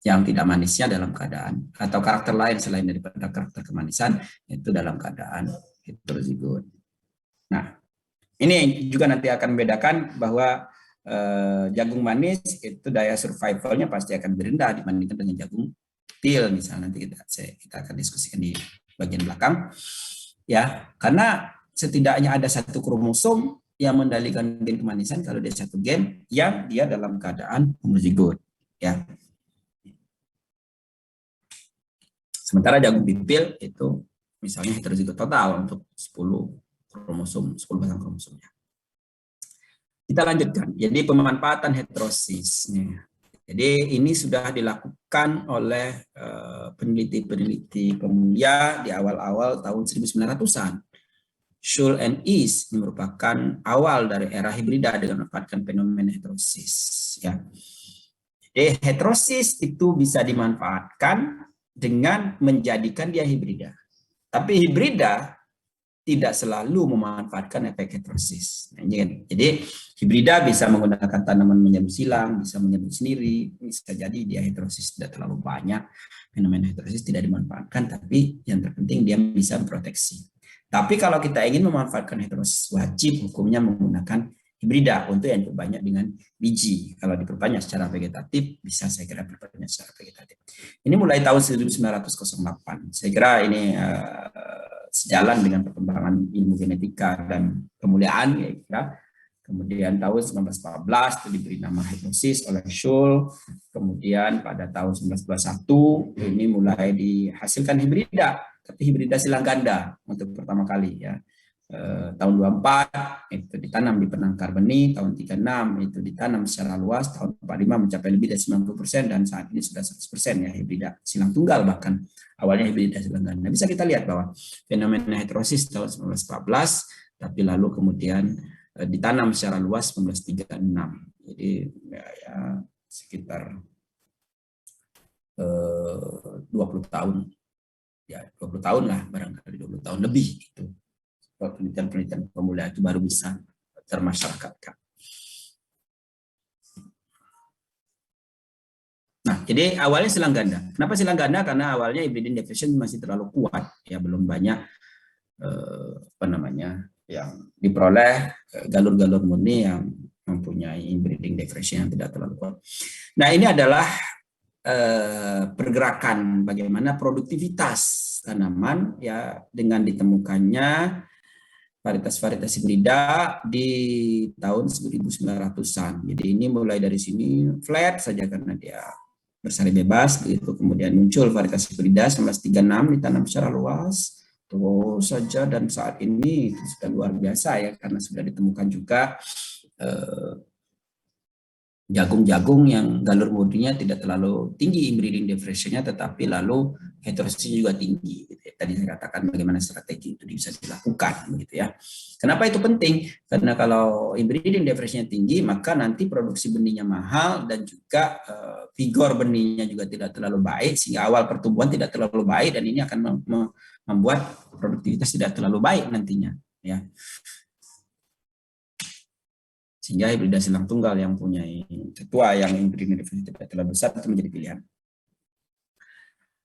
yang tidak manisnya dalam keadaan, atau karakter lain selain daripada karakter kemanisan itu dalam keadaan heterozigot. Nah, ini juga nanti akan membedakan bahwa jagung manis itu daya survivalnya pasti akan lebih rendah dibandingkan dengan jagung til, misalnya nanti kita akan diskusikan di bagian belakang, ya, karena setidaknya ada satu kromosom yang mendalikan gen kemanisan kalau dia satu gen yang dia dalam keadaan homozigot, ya. Sementara jagung pipil itu misalnya heterozigot total untuk 10 kromosom, 10 pasang kromosomnya. Kita lanjutkan. Jadi pemanfaatan heterosis. Jadi ini sudah dilakukan oleh peneliti-peneliti pemulia di awal-awal tahun 1900-an. Schul and East merupakan awal dari era hibrida dengan memanfaatkan fenomena heterosis. Ya. Jadi heterosis itu bisa dimanfaatkan dengan menjadikan dia hibrida. Tapi hibrida tidak selalu memanfaatkan efek heterosis. Jadi hibrida bisa menggunakan tanaman menyerbu silang, bisa menyerbu sendiri, bisa jadi dia heterosis tidak terlalu banyak, fenomena heterosis tidak dimanfaatkan, tapi yang terpenting dia bisa memproteksi. Tapi kalau kita ingin memanfaatkan heterosis, wajib hukumnya menggunakan hibrida untuk yang diperbanyak dengan biji. Kalau diperbanyak secara vegetatif, bisa saya kira diperbanyak secara vegetatif. Ini mulai tahun 1908. Saya kira ini sejalan dengan perkembangan ilmu genetika dan kemuliaan, ya kira. Kemudian tahun 1914 itu diberi nama heterosis oleh Schul. Kemudian pada tahun 1921 ini mulai dihasilkan hibrida, tapi hibrida silang ganda untuk pertama kali, ya. Tahun 24 itu ditanam di penangkar benih, tahun 36 itu ditanam secara luas, tahun 45 mencapai lebih dari 90% dan saat ini sudah 100% ya hibrida silang tunggal, bahkan awalnya hibrida silang ganda. Bisa kita lihat bahwa fenomena heterosis tahun 1914, tapi lalu kemudian ditanam secara luas 1936. Jadi ya sekitar 20 tahun. Ya, 20 tahun lah, barangkali 20 tahun lebih gitu. Penelitian-penelitian pemuda itu baru bisa termasyarakatkan. Nah, jadi awalnya silang ganda. Kenapa silang ganda? Karena awalnya hybridin diffusion masih terlalu kuat, ya belum banyak yang diperoleh galur-galur murni yang mempunyai inbreeding diffusion yang tidak terlalu kuat. Nah, ini adalah pergerakan bagaimana produktivitas tanaman, ya, dengan ditemukannya varietas-varietas hibrida di tahun 1900-an. Jadi ini mulai dari sini flat saja karena dia bersalin bebas, begitu kemudian muncul varietas hibrida 1936 ditanam secara luas terus saja, dan saat ini itu sudah luar biasa ya karena sudah ditemukan juga jagung-jagung yang galur murninya tidak terlalu tinggi inbreeding differentiation-nya, tetapi lalu heterosisnya juga tinggi. Gitu ya. Tadi saya katakan bagaimana strategi itu bisa dilakukan, begitu ya. Kenapa itu penting? Karena kalau inbreeding differentiation-nya tinggi, maka nanti produksi benihnya mahal dan juga vigor benihnya juga tidak terlalu baik, sehingga awal pertumbuhan tidak terlalu baik, dan ini akan membuat produktivitas tidak terlalu baik nantinya. Ya. Sehingga hibrida silang tunggal yang punya ketua yang inbreeding tidak terlalu besar itu menjadi pilihan.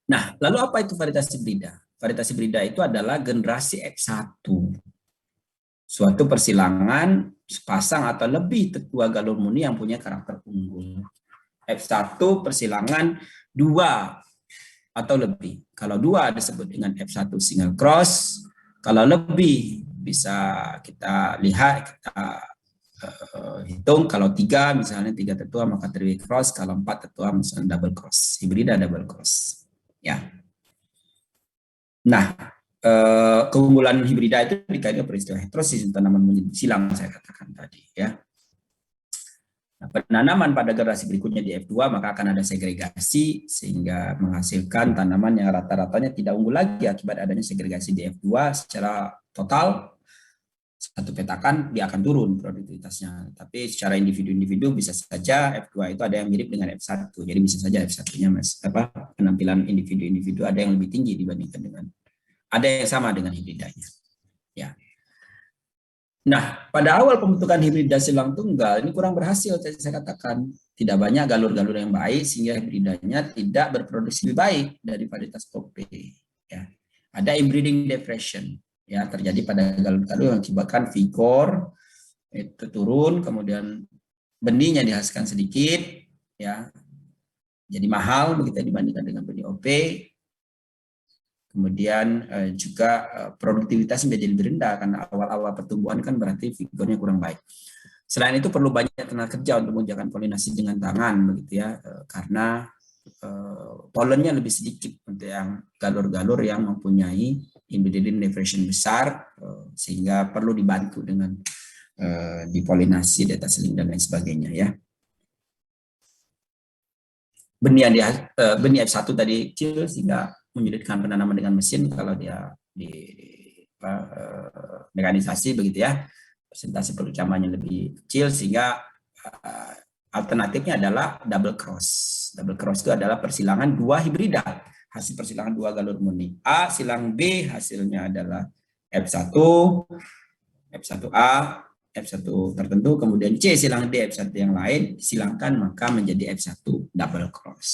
Nah, lalu apa itu varietas hibrida? Varietas hibrida itu adalah generasi F1. Suatu persilangan sepasang atau lebih tetua galur murni yang punya karakter unggul. F1 persilangan 2 atau lebih. Kalau 2 disebut dengan F1 single cross. Kalau lebih bisa kita lihat, kita hitung. Kalau 3 misalnya 3 tetua maka three cross, kalau 4 tetua misalnya double cross, hibrida double cross. Ya. Nah, keunggulan hibrida itu dikaitkan peristiwa heterosis tanaman menjadi silang saya katakan tadi ya. Nah, penanaman pada generasi berikutnya di F2 maka akan ada segregasi sehingga menghasilkan tanaman yang rata-ratanya tidak unggul lagi akibat adanya segregasi di F2 secara total. Satu petakan dia akan turun produktivitasnya. Tapi secara individu-individu bisa saja F2 itu ada yang mirip dengan F1. Jadi bisa saja F1-nya penampilan individu-individu ada yang lebih tinggi dibandingkan dengan ada yang sama dengan hibridanya. Ya. Nah, pada awal pembentukan hibrida silang tunggal ini kurang berhasil saya katakan. Tidak banyak galur-galur yang baik sehingga hibridanya tidak berproduksi lebih baik dari varietas tope. Ya. Ada inbreeding depression ya terjadi pada galur-galur yang menyebabkan vigor itu turun, kemudian benihnya dihasilkan sedikit ya, jadi mahal begitu dibandingkan dengan benih OP. Kemudian juga produktivitas menjadi lebih rendah karena awal-awal pertumbuhan kan berarti vigornya kurang baik. Selain itu perlu banyak tenaga kerja untuk mengerjakan polinasi dengan tangan begitu ya, karena polennya lebih sedikit untuk yang galur-galur yang mempunyai inbreeding differentiation besar, sehingga perlu dibantu dengan dipolinasi, data seling dan lain sebagainya ya. Benih F1 tadi kecil sehingga menyulitkan penanaman dengan mesin kalau dia di mekanisasi begitu ya. Persentase percamannya lebih kecil sehingga alternatifnya adalah double cross. Double cross itu adalah persilangan 2 hibrida. Hasil persilangan 2 galur murni. A silang B hasilnya adalah F1, F1A, F1 tertentu, kemudian C silang D F1 yang lain, silangkan maka menjadi F1 double cross.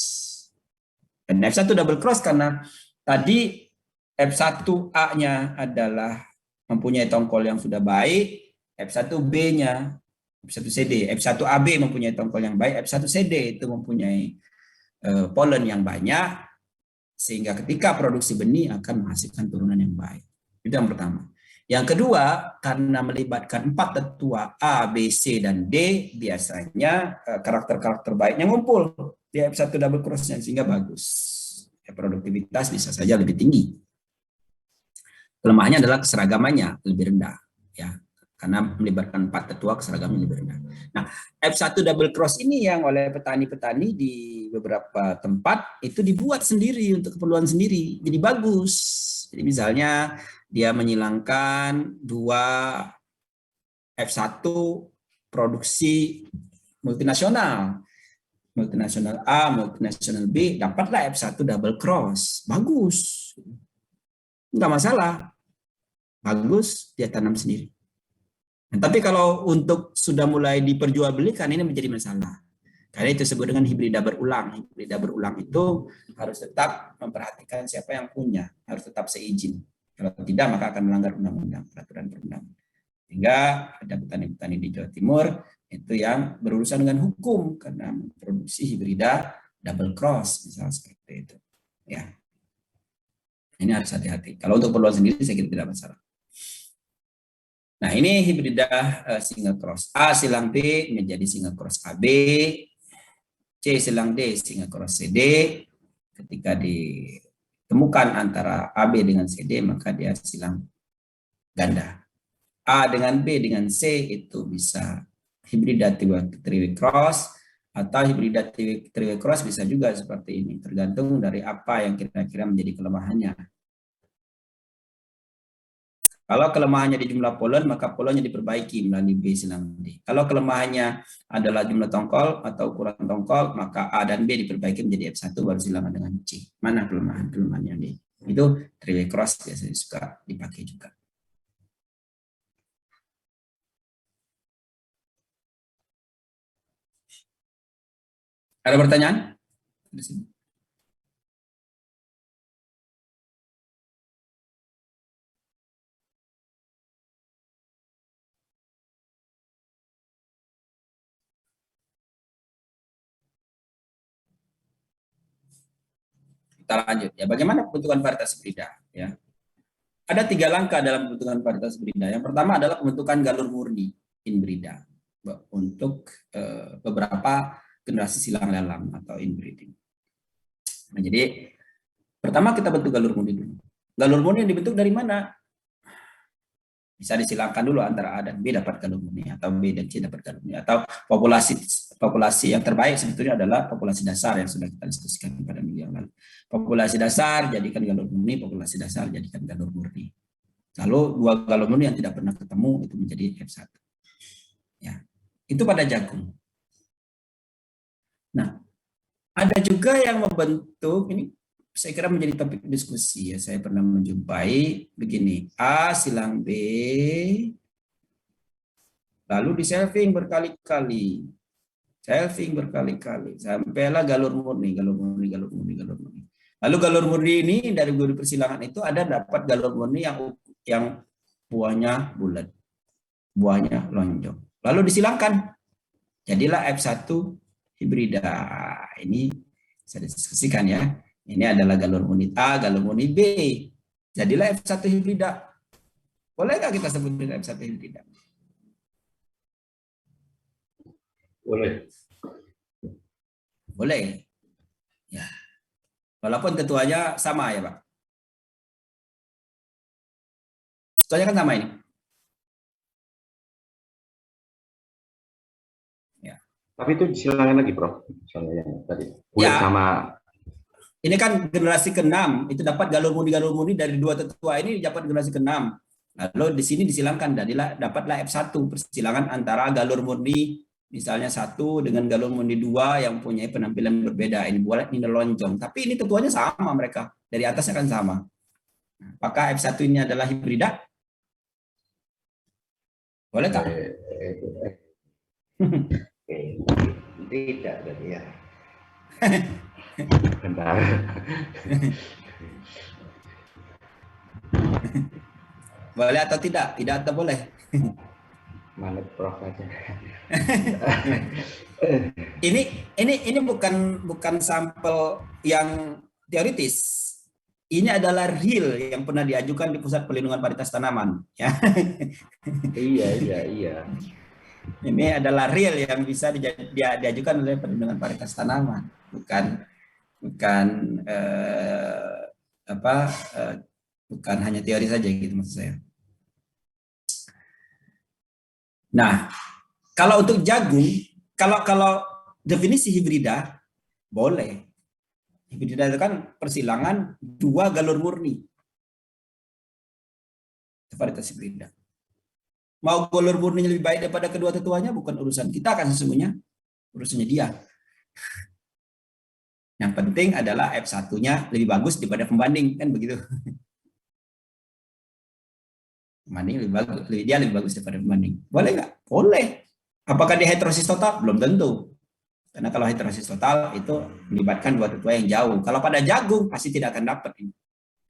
Dan F1 double cross karena tadi F1A-nya adalah mempunyai tongkol yang sudah baik, F1B-nya, F1CD, F1AB mempunyai tongkol yang baik, F1CD itu mempunyai polen yang banyak, sehingga ketika produksi benih akan menghasilkan turunan yang baik. Itu yang pertama. Yang kedua, karena melibatkan 4 tetua A, B, C, dan D, biasanya karakter-karakter baiknya ngumpul di F1 double cross-nya, sehingga bagus. Produktivitas bisa saja lebih tinggi. Kelemahannya adalah keseragamannya lebih rendah. Ya, karena melibatkan 4 tetua keseragamannya lebih rendah. Nah, F1 double cross ini yang oleh petani-petani di beberapa tempat itu dibuat sendiri untuk keperluan sendiri. Jadi bagus. Jadi misalnya dia menyilangkan 2 F1 produksi multinasional. Multinasional A, multinasional B, dapatlah F1 double cross. Bagus. Enggak masalah. Bagus, dia tanam sendiri. Nah, tapi kalau untuk sudah mulai diperjualbelikan ini menjadi masalah. Karena itu disebut dengan hibrida berulang. Hibrida berulang itu harus tetap memperhatikan siapa yang punya, harus tetap seizin. Kalau tidak maka akan melanggar undang-undang, peraturan perundang. Sehingga ada petani-petani di Jawa Timur itu yang berurusan dengan hukum karena memproduksi hibrida double cross, misalnya seperti itu. Ya, ini harus hati-hati. Kalau untuk keperluan sendiri saya kira tidak masalah. Nah, ini hibrida single cross A silang B menjadi single cross AB, C silang D single cross CD. Ketika ditemukan antara AB dengan CD maka dia silang ganda. A dengan B dengan C itu bisa hibrida three cross. Atau hibrida triwe cross bisa juga seperti ini, tergantung dari apa yang kira-kira menjadi kelemahannya. Kalau kelemahannya di jumlah polen, maka polennya diperbaiki melalui B silang D. Kalau kelemahannya adalah jumlah tongkol atau ukuran tongkol, maka A dan B diperbaiki menjadi F1 baru silangan dengan C. Mana kelemahannya D? Itu triwe cross biasanya suka dipakai juga. Ada pertanyaan? Kita lanjut ya. Bagaimana pembentukan varietas hibrida? Ya. Ada 3 langkah dalam pembentukan varietas hibrida. Yang pertama adalah pembentukan galur murni hibrida untuk beberapa generasi silang lelang atau inbreeding. Nah, jadi pertama kita bentuk galur murni dulu. Galur murni yang dibentuk dari mana? Bisa disilangkan dulu antara A dan B dapat galur murni, atau B dan C dapat galur murni, atau populasi yang terbaik sebetulnya adalah populasi dasar yang sudah kita diskusikan pada minggu yang lalu. Populasi dasar jadikan galur murni, populasi dasar jadikan galur murni. Lalu 2 galur murni yang tidak pernah ketemu itu menjadi F1. Ya, itu pada jagung. Nah, ada juga yang membentuk ini. Saya kira menjadi topik diskusi ya. Saya pernah menjumpai begini, A silang B, lalu di selving berkali-kali, sampailah galur murni. Lalu galur murni ini dari guru persilangan itu ada dapat galur murni yang buahnya bulat, buahnya lonjong. Lalu disilangkan, jadilah F1 hibrida. Ini saya diskusikan ya. Ini adalah galur murni A, galur murni B. Jadilah F1 hibrida. Boleh nggak kita sebut dengan F1 hibrida? Boleh. Boleh. Ya. Walaupun ketuanya sama ya, Pak. Ketuanya kan sama ini. Ya. Tapi itu disilangkan lagi, Prof. Misalnya yang tadi. Boleh ya. Sama. Ini kan generasi ke-6, itu dapat galur murni dari 2 tetua ini dapat generasi ke-6. Lalu di sini disilangkan, dapatlah F1 persilangan antara galur murni misalnya 1 dengan galur murni 2 yang punya penampilan berbeda. Ini bulat, ini lonjong. Tapi ini tetuanya sama mereka. Dari atasnya kan sama. Apakah F1 ini adalah hibrida? Boleh tak? Tidak, ya. Bentar. Boleh atau tidak? Tidak atau boleh? Mana Prof aja. ini bukan sampel yang teoritis. Ini adalah real yang pernah diajukan di Pusat Pelindungan Varietas Tanaman. Ya. Iya. Ini adalah real yang bisa diajukan oleh Pelindungan Varietas Tanaman, bukan hanya teori saja gitu maksud saya. Nah, kalau untuk jagung, kalau definisi hibrida boleh. Hibrida itu kan persilangan 2 galur murni. Varietas hibrida. Mau galur murninya lebih baik daripada kedua tetuanya bukan urusan kita kan sesungguhnya. Urusannya dia. Yang penting adalah F1-nya lebih bagus daripada pembanding kan begitu. Pembanding lebih bagus daripada pembanding. Boleh nggak? Boleh. Apakah dia heterosis total? Belum tentu. Karena kalau heterosis total itu melibatkan 2 tetua yang jauh. Kalau pada jagung pasti tidak akan dapat ini.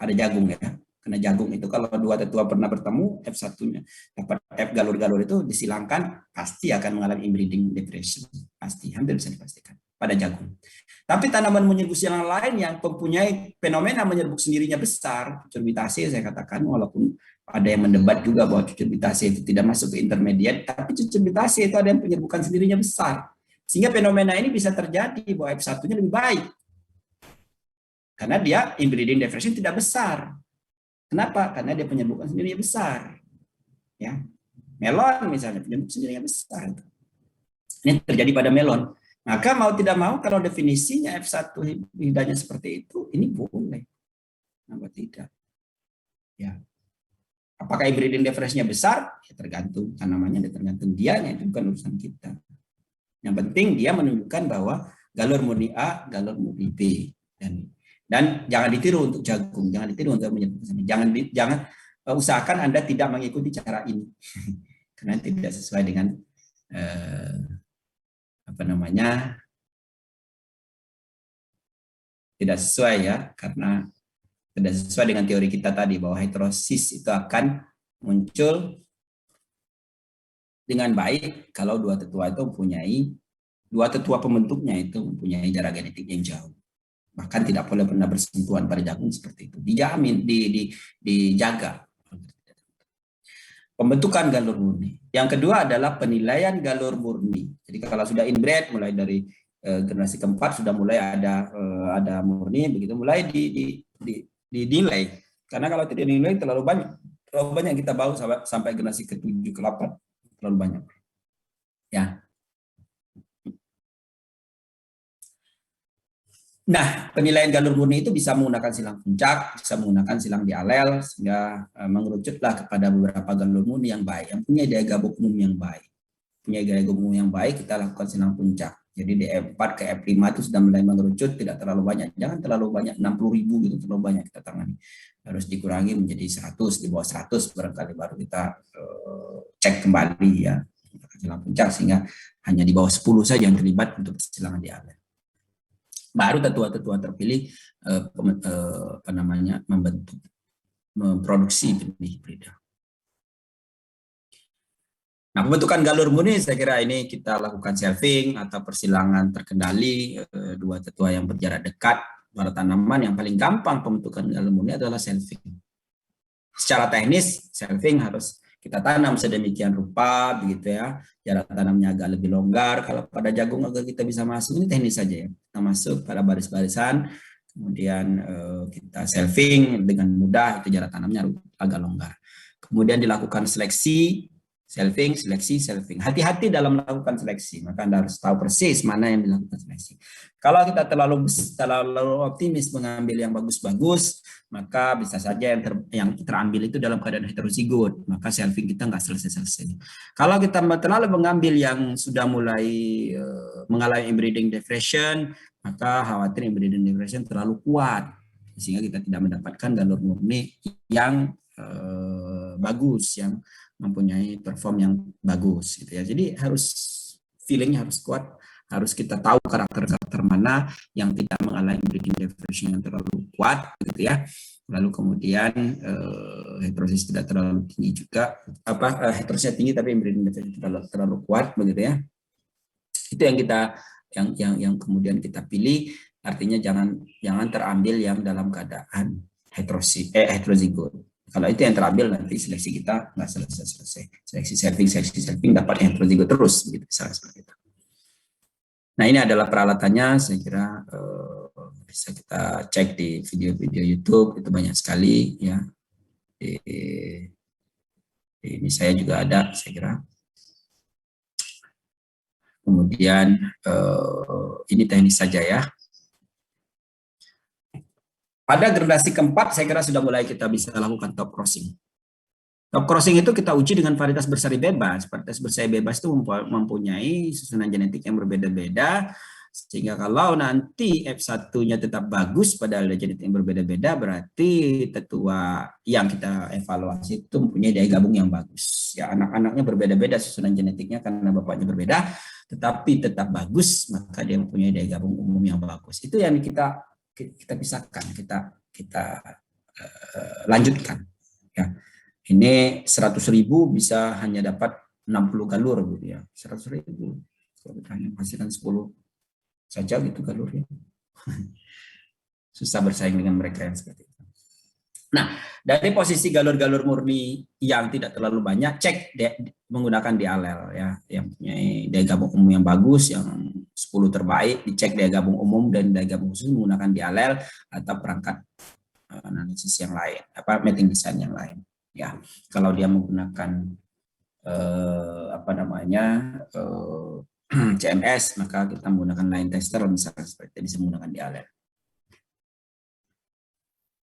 Ada jagung ya. Karena jagung itu kalau 2 tetua pernah bertemu, F1-nya dapat F galur-galur itu disilangkan pasti akan mengalami inbreeding depression. Pasti, hampir bisa dipastikan pada jagung. Tapi tanaman menyerbuk yang lain yang mempunyai fenomena menyerbuk sendirinya besar, cucurbitacea saya katakan, walaupun ada yang mendebat juga bahwa cucurbitacea itu tidak masuk ke intermediate, tapi cucurbitacea itu ada yang penyerbukan sendirinya besar. Sehingga fenomena ini bisa terjadi bahwa F1-nya lebih baik. Karena dia inbreeding depression tidak besar. Kenapa? Karena dia penyerbukan sendirinya besar. Ya. Melon misalnya penyerbukan sendirinya besar. Ini terjadi pada melon. Maka mau tidak mau kalau definisinya F1 hibridanya seperti itu, ini boleh. Kenapa tidak? Ya. Apakah hybrid difference-nya besar? Ya tergantung tanamannya, tergantung dianya, itu bukan urusan kita. Yang penting dia menunjukkan bahwa galur murni A, galur murni B, dan jangan ditiru untuk jagung, jangan ditiru untuk jangan usahakan Anda tidak mengikuti cara ini karena tidak sesuai dengan tidak sesuai ya, karena tidak sesuai dengan teori kita tadi bahwa heterosis itu akan muncul dengan baik kalau dua tetua pembentuknya itu mempunyai jarak genetik yang jauh. Bahkan tidak boleh pernah bersentuhan pada jagung seperti itu. Dijamin, dijaga. Pembentukan galur murni. Yang kedua adalah penilaian galur murni. Jadi kalau sudah inbred, mulai dari generasi keempat sudah mulai ada murni, begitu mulai dinilai. Karena kalau tidak dinilai terlalu banyak kita bawa sampai generasi ke-7 ke-8 terlalu banyak. Ya. Nah, penilaian galur murni itu bisa menggunakan silang puncak, bisa menggunakan silang dialel, sehingga mengerucutlah kepada beberapa galur murni yang baik, yang punya daya gabung umum yang baik. Punya daya gabung umum yang baik, kita lakukan silang puncak. Jadi di F4 ke F5 itu sudah mulai mengerucut, tidak terlalu banyak. Jangan terlalu banyak, 60.000 gitu, terlalu banyak kita tangani. Harus dikurangi menjadi 100, di bawah 100 barangkali baru kita cek kembali ya. Silang puncak, sehingga hanya di bawah 10 saja yang terlibat untuk silangan dialel. Baru tetua-tetua terpilih memproduksi benih hibrida. Nah, pembentukan galur murni saya kira ini kita lakukan selfing atau persilangan terkendali dua tetua yang berjarak dekat pada tanaman. Yang paling gampang pembentukan galur murni adalah selfing. Secara teknis selfing harus kita tanam sedemikian rupa begitu ya, jarak tanamnya agak lebih longgar. Kalau pada jagung agar kita bisa masuk, ini teknis saja ya, kita masuk pada baris-barisan, kemudian kita selfing dengan mudah, itu jarak tanamnya agak longgar. Kemudian dilakukan seleksi, selfing, seleksi, selfing. Hati-hati dalam melakukan seleksi, maka Anda harus tahu persis mana yang dilakukan seleksi. Kalau kita terlalu optimis mengambil yang bagus-bagus, maka bisa saja yang terambil itu dalam keadaan heterozigot, maka selfing kita nggak selesai-selesai. Kalau kita terlalu mengambil yang sudah mulai mengalami inbreeding depression, maka khawatir inbreeding depression terlalu kuat, sehingga kita tidak mendapatkan galur murni yang bagus, yang mempunyai perform yang bagus gitu ya. Jadi feelingnya harus kuat, harus kita tahu karakter-karakter mana yang tidak mengalami inbreeding depression yang terlalu kuat gitu ya. Lalu kemudian heterosis tidak terlalu tinggi juga, heterosisnya tinggi tapi inbreeding depression terlalu kuat begitu ya. Itu yang kemudian kita pilih, artinya jangan terambil yang dalam keadaan heterozigot. Kalau itu yang terambil, nanti seleksi kita nggak selesai. Seleksi selfing dapat heterozigot terus, begitu seperti itu. Nah, ini adalah peralatannya, saya kira bisa kita cek di video-video YouTube, itu banyak sekali ya. Ini saya juga ada, saya kira. Kemudian ini teknis saja ya. Pada generasi keempat, saya kira sudah mulai kita bisa lakukan top crossing. Top crossing itu kita uji dengan varietas bersari bebas. Varietas bersari bebas itu mempunyai susunan genetik yang berbeda-beda, sehingga kalau nanti F1-nya tetap bagus pada genetik yang berbeda-beda, berarti tetua yang kita evaluasi itu mempunyai daya gabung yang bagus. Ya, anak-anaknya berbeda-beda susunan genetiknya karena bapaknya berbeda, tetapi tetap bagus, maka dia mempunyai daya gabung umum yang bagus. Itu yang kita pisahkan, kita lanjutkan. Ya. Ini 100.000 bisa hanya dapat 60 galur gitu ya. 100.000 kalau kita hanya menghasilkan 10 saja gitu galurnya. Susah bersaing dengan mereka yang seperti itu. Nah, dari posisi galur-galur murni yang tidak terlalu banyak, cek menggunakan dialel ya, yang punya daya gabung umum yang bagus, yang 10 terbaik, dicek daya gabung umum dan daya gabung khusus menggunakan dialel atau perangkat analisis yang lain, mating design yang lain. Ya, kalau dia menggunakan CMS, maka kita menggunakan line tester, misalnya seperti bisa menggunakan DLL.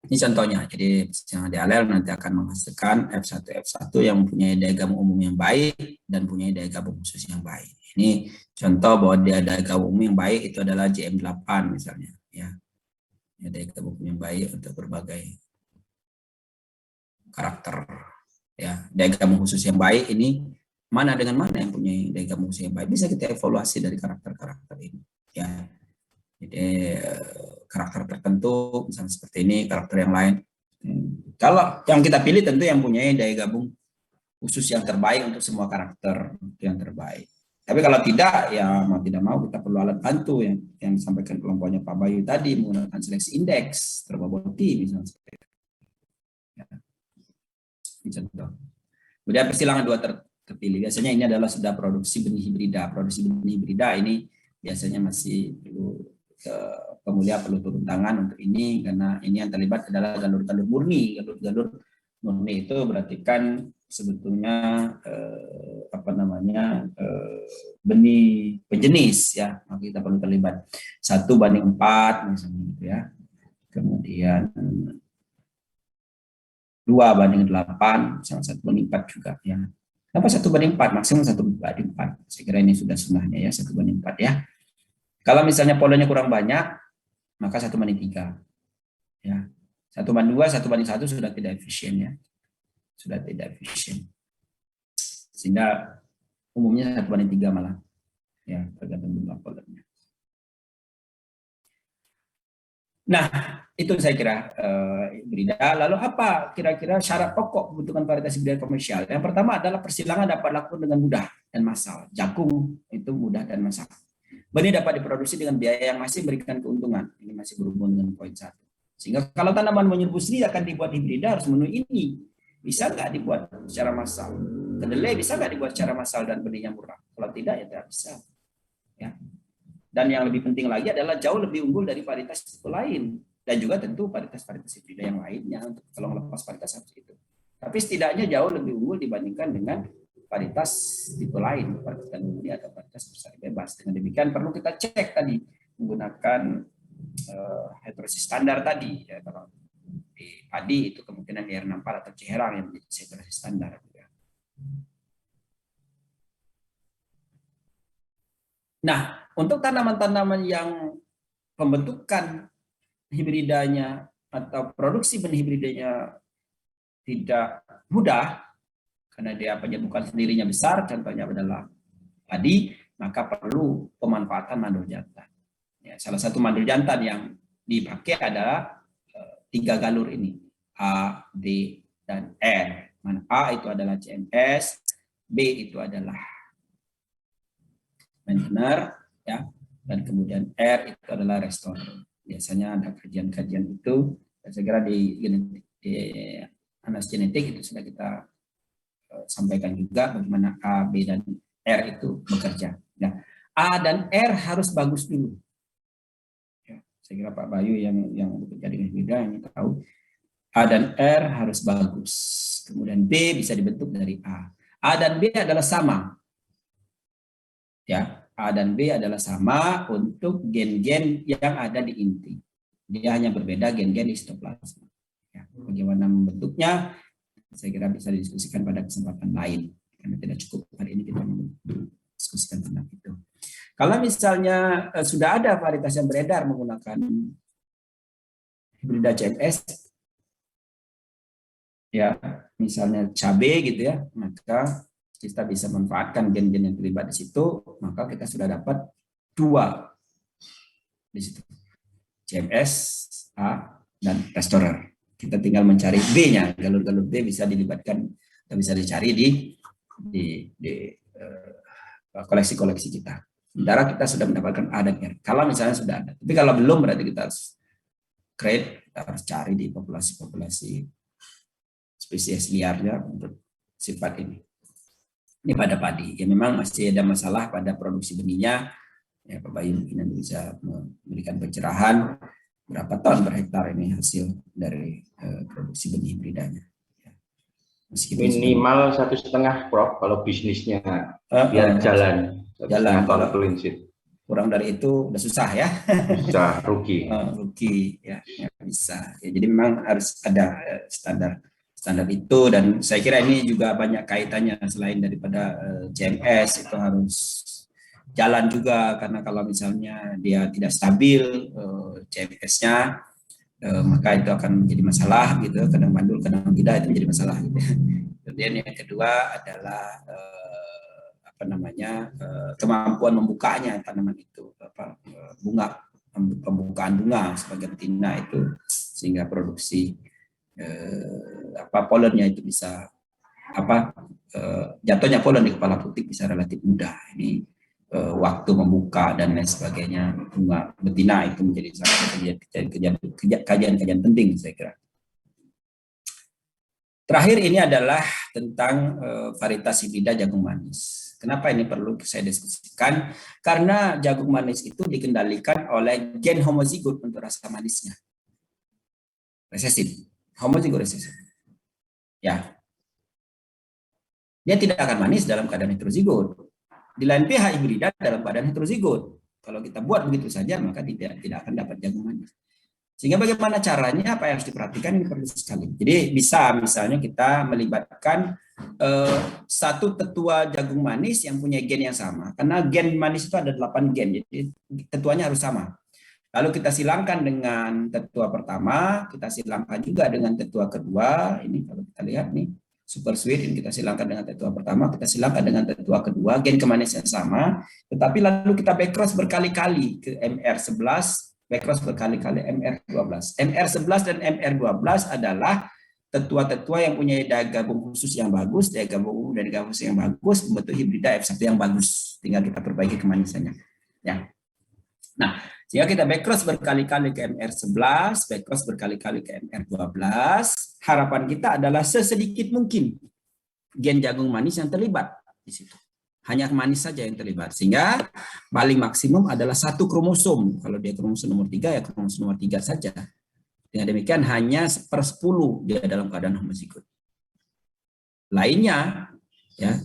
Ini contohnya, jadi yang DLL nanti akan menghasilkan F1 yang mempunyai daya gabung umum yang baik dan punya daya gabung khusus yang baik. Ini contoh bahwa daya gabung umum yang baik itu adalah JM8 misalnya, ya. Daya gabung umum yang baik untuk berbagai karakter, ya. Daya gabung khusus yang baik ini mana dengan mana yang punya daya gabung khusus yang baik, bisa kita evaluasi dari karakter-karakter ini, ya. Jadi karakter tertentu misalnya seperti ini, karakter yang lain. Kalau yang kita pilih tentu yang punya daya gabung khusus yang terbaik untuk semua karakter yang terbaik. Tapi kalau tidak, ya mau tidak mau kita perlu alat bantu yang disampaikan kelompoknya Pak Bayu tadi, menggunakan seleksi indeks terboboti misalnya seperti itu. Ya. Ini contoh. Kemudian persilangan dua terpilih. Biasanya ini adalah sudah produksi benih hibrida. Produksi benih hibrida ini biasanya masih perlu pemulia perlu turun tangan untuk ini, karena ini yang terlibat adalah galur-galur murni. Galur-galur murni itu berarti kan sebetulnya benih penjenis, ya. Maka kita perlu terlibat 1:4 misalnya gitu, ya. Kemudian 2:8, misalnya 1:4 juga, ya. Kenapa 1:4? Maksimum 1:4. Saya kira ini sudah sunnahnya, ya, 1:4, ya. Kalau misalnya polanya kurang banyak, maka 1:3. Ya. 1:2, 1:1 sudah tidak efisien, ya. Sudah tidak efisien. Sehingga umumnya 1:3 malah. Ya, tergantung jumlah polanya. Nah, itu saya kira hibrida. Lalu apa kira-kira syarat pokok pembentukan varietas hibrida komersial? Yang pertama adalah persilangan dapat dilakukan dengan mudah dan massal. Jagung itu mudah dan massal. Benih dapat diproduksi dengan biaya yang masih memberikan keuntungan. Ini masih berhubungan dengan poin 1. Sehingga kalau tanaman menyerbuk sendiri akan dibuat hibrida harus memenuhi ini. Bisa nggak dibuat secara massal? Kedelai bisa nggak dibuat secara massal dan benihnya murah? Kalau tidak, ya tidak bisa. Ya. Dan yang lebih penting lagi adalah jauh lebih unggul dari varietas tipe lain. Dan juga tentu varietas-varietas hibrida yang lainnya untuk kalau melepas varietas satu itu. Tapi setidaknya jauh lebih unggul dibandingkan dengan varietas tipe lain, varietas kandungan atau varietas bersari bebas. Dengan demikian perlu kita cek tadi menggunakan heterosis standar tadi. Ya, kalau di padi itu kemungkinan IR64 atau Ciherang yang menjadi heterosis standar. Nah, untuk tanaman-tanaman yang pembentukan hibridanya atau produksi benih hibridanya tidak mudah, karena dia penyebukan sendirinya besar, contohnya adalah padi, maka perlu pemanfaatan mandul jantan. Ya, salah satu mandul jantan yang dipakai adalah 3 galur ini, A, B, dan R. Mana A itu adalah CMS, B itu adalah maintenance, ya, dan kemudian R itu adalah restorer. Biasanya ada kajian-kajian itu, saya kira di analisis genetik itu sudah kita sampaikan juga bagaimana A, B, dan R itu bekerja. Nah, A dan R harus bagus dulu. Ya, saya kira Pak Bayu yang bekerja dengan hibrida yang tahu A dan R harus bagus. Kemudian B bisa dibentuk dari A. A dan B adalah sama. Ya, A dan B adalah sama untuk gen-gen yang ada di inti. Dia hanya berbeda gen-gen di sitoplasma. Ya, bagaimana membentuknya, saya kira bisa didiskusikan pada kesempatan lain. Karena tidak cukup hari ini kita diskusikan tentang itu. Kalau misalnya sudah ada varietas yang beredar menggunakan hibrida CMS, ya misalnya cabai gitu ya, maka kita bisa manfaatkan gen-gen yang terlibat di situ, maka kita sudah dapat 2 di situ, CMS A dan restorer. Kita tinggal mencari B-nya, galur-galur B bisa dilibatkan, bisa dicari di koleksi-koleksi kita. Sementara kita sudah mendapatkan A dan R. Kalau misalnya sudah ada, tapi kalau belum berarti kita harus create, kita harus cari di populasi-populasi spesies liarnya untuk sifat ini. Ini pada padi, ya memang masih ada masalah pada produksi benihnya. Ya, Pak Bayu mungkin bisa memberikan pencerahan berapa ton per hektar ini hasil dari produksi benih hibridanya. Ya. Minimal 1,5, Prof, kalau bisnisnya biar jalan. jalan. Kalau Kalau clean sheet kurang dari itu udah susah ya. bisa rugi. Rugi ya, nggak bisa. Ya, jadi memang harus ada standar itu, dan saya kira ini juga banyak kaitannya selain daripada CMS itu harus jalan juga, karena kalau misalnya dia tidak stabil CMS-nya, maka itu akan menjadi masalah gitu, kadang mandul kadang tidak, itu menjadi masalah gitu. Kemudian yang kedua adalah kemampuan membukanya tanaman itu, bunga, pembukaan bunga sebagai betina itu, sehingga produksi polennya itu bisa jatuhnya polen di kepala putik bisa relatif mudah. Ini waktu membuka dan lain sebagainya bunga betina itu menjadi salah satu kajian penting saya kira. Terakhir ini adalah tentang varietas hibrida jagung manis. Kenapa ini perlu saya diskusikan? Karena jagung manis itu dikendalikan oleh gen homozigot untuk rasa manisnya. Resesif. Homozigot resesif. Ya. Dia tidak akan manis dalam keadaan heterozigot. Di lain pihak hibrida dalam keadaan heterozigot. Kalau kita buat begitu saja, maka tidak akan dapat jagung manis. Sehingga bagaimana caranya, apa yang harus diperhatikan ini perlu sekali. Jadi bisa misalnya kita melibatkan satu tetua jagung manis yang punya gen yang sama. Karena gen manis itu ada 8 gen, jadi tetuanya harus sama. Lalu kita silangkan dengan tetua pertama, kita silangkan juga dengan tetua kedua. Ini kalau kita lihat nih, super sweet, ini kita silangkan dengan tetua pertama, kita silangkan dengan tetua kedua, gen kemanis yang sama. Tetapi lalu kita backcross berkali-kali ke MR11, backcross berkali-kali MR12. MR11 dan MR12 adalah tetua-tetua yang punya daya gabung khusus yang bagus, daya gabung dan daya gabung khusus yang bagus, membentuk hibrida F1 yang bagus. Tinggal kita perbaiki kemanisannya. Ya. Nah, jika kita backcross berkali-kali ke MR11, backcross berkali-kali ke MR12, harapan kita adalah sesedikit mungkin gen jagung manis yang terlibat di situ. Hanya manis saja yang terlibat, sehingga paling maksimum adalah 1 kromosom. Kalau dia kromosom nomor 3, ya kromosom nomor 3 saja. Dengan demikian hanya 1/10 dia dalam keadaan homozigot. Lainnya, ya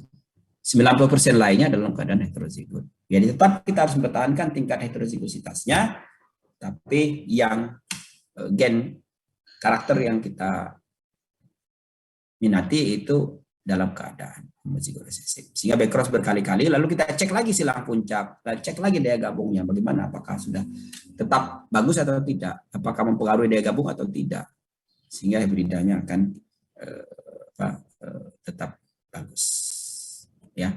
90% lainnya dalam keadaan heterozigot. Jadi tetap kita harus mempertahankan tingkat heterozigositasnya, tapi yang gen karakter yang kita minati itu dalam keadaan homozigot resesif. Sehingga backcross berkali-kali, lalu kita cek lagi silang puncak, dan cek lagi daya gabungnya bagaimana, apakah sudah tetap bagus atau tidak, apakah mempengaruhi daya gabung atau tidak, sehingga hibridanya akan tetap bagus. Ya,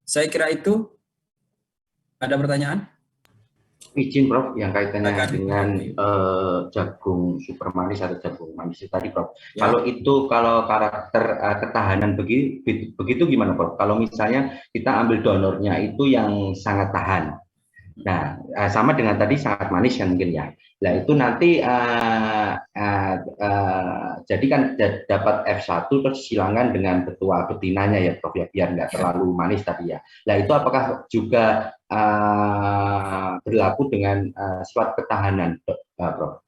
saya kira itu. Ada pertanyaan? Izin Prof, yang kaitannya dengan jagung super manis atau jagung manis itu tadi Prof. Ya. Kalau karakter ketahanan begitu gimana Prof? Kalau misalnya kita ambil donornya itu yang sangat tahan. Nah, sama dengan tadi sangat manis kan mungkin ya. Nah, itu nanti jadi kan dapat F1 terus silangan dengan tetua betinanya ya Prof ya, biar nggak terlalu manis tadi ya. Nah, itu apakah juga berlaku dengan sifat ketahanan Prof?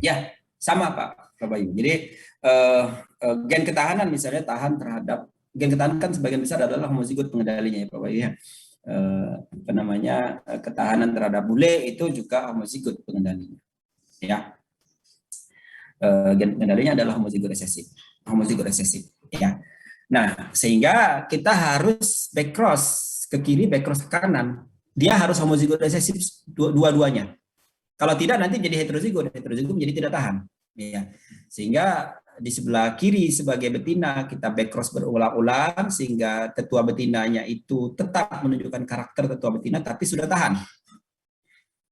Ya, sama Pak Bayu. Jadi gen ketahanan misalnya tahan terhadap, gen ketahanan kan sebagian besar adalah homozigot pengendalinya ya Pak Bayu ya. Ketahanan terhadap bule itu juga homozigot pengendalinya ya. Gen pengendalinya adalah homozigot resesif ya. Nah, sehingga kita harus backcross ke kiri, backcross ke kanan, dia harus homozigot resesif dua-duanya. Kalau tidak nanti jadi heterozigot menjadi tidak tahan ya. Sehingga di sebelah kiri sebagai betina kita backcross berulang-ulang sehingga tetua betinanya itu tetap menunjukkan karakter tetua betina tapi sudah tahan.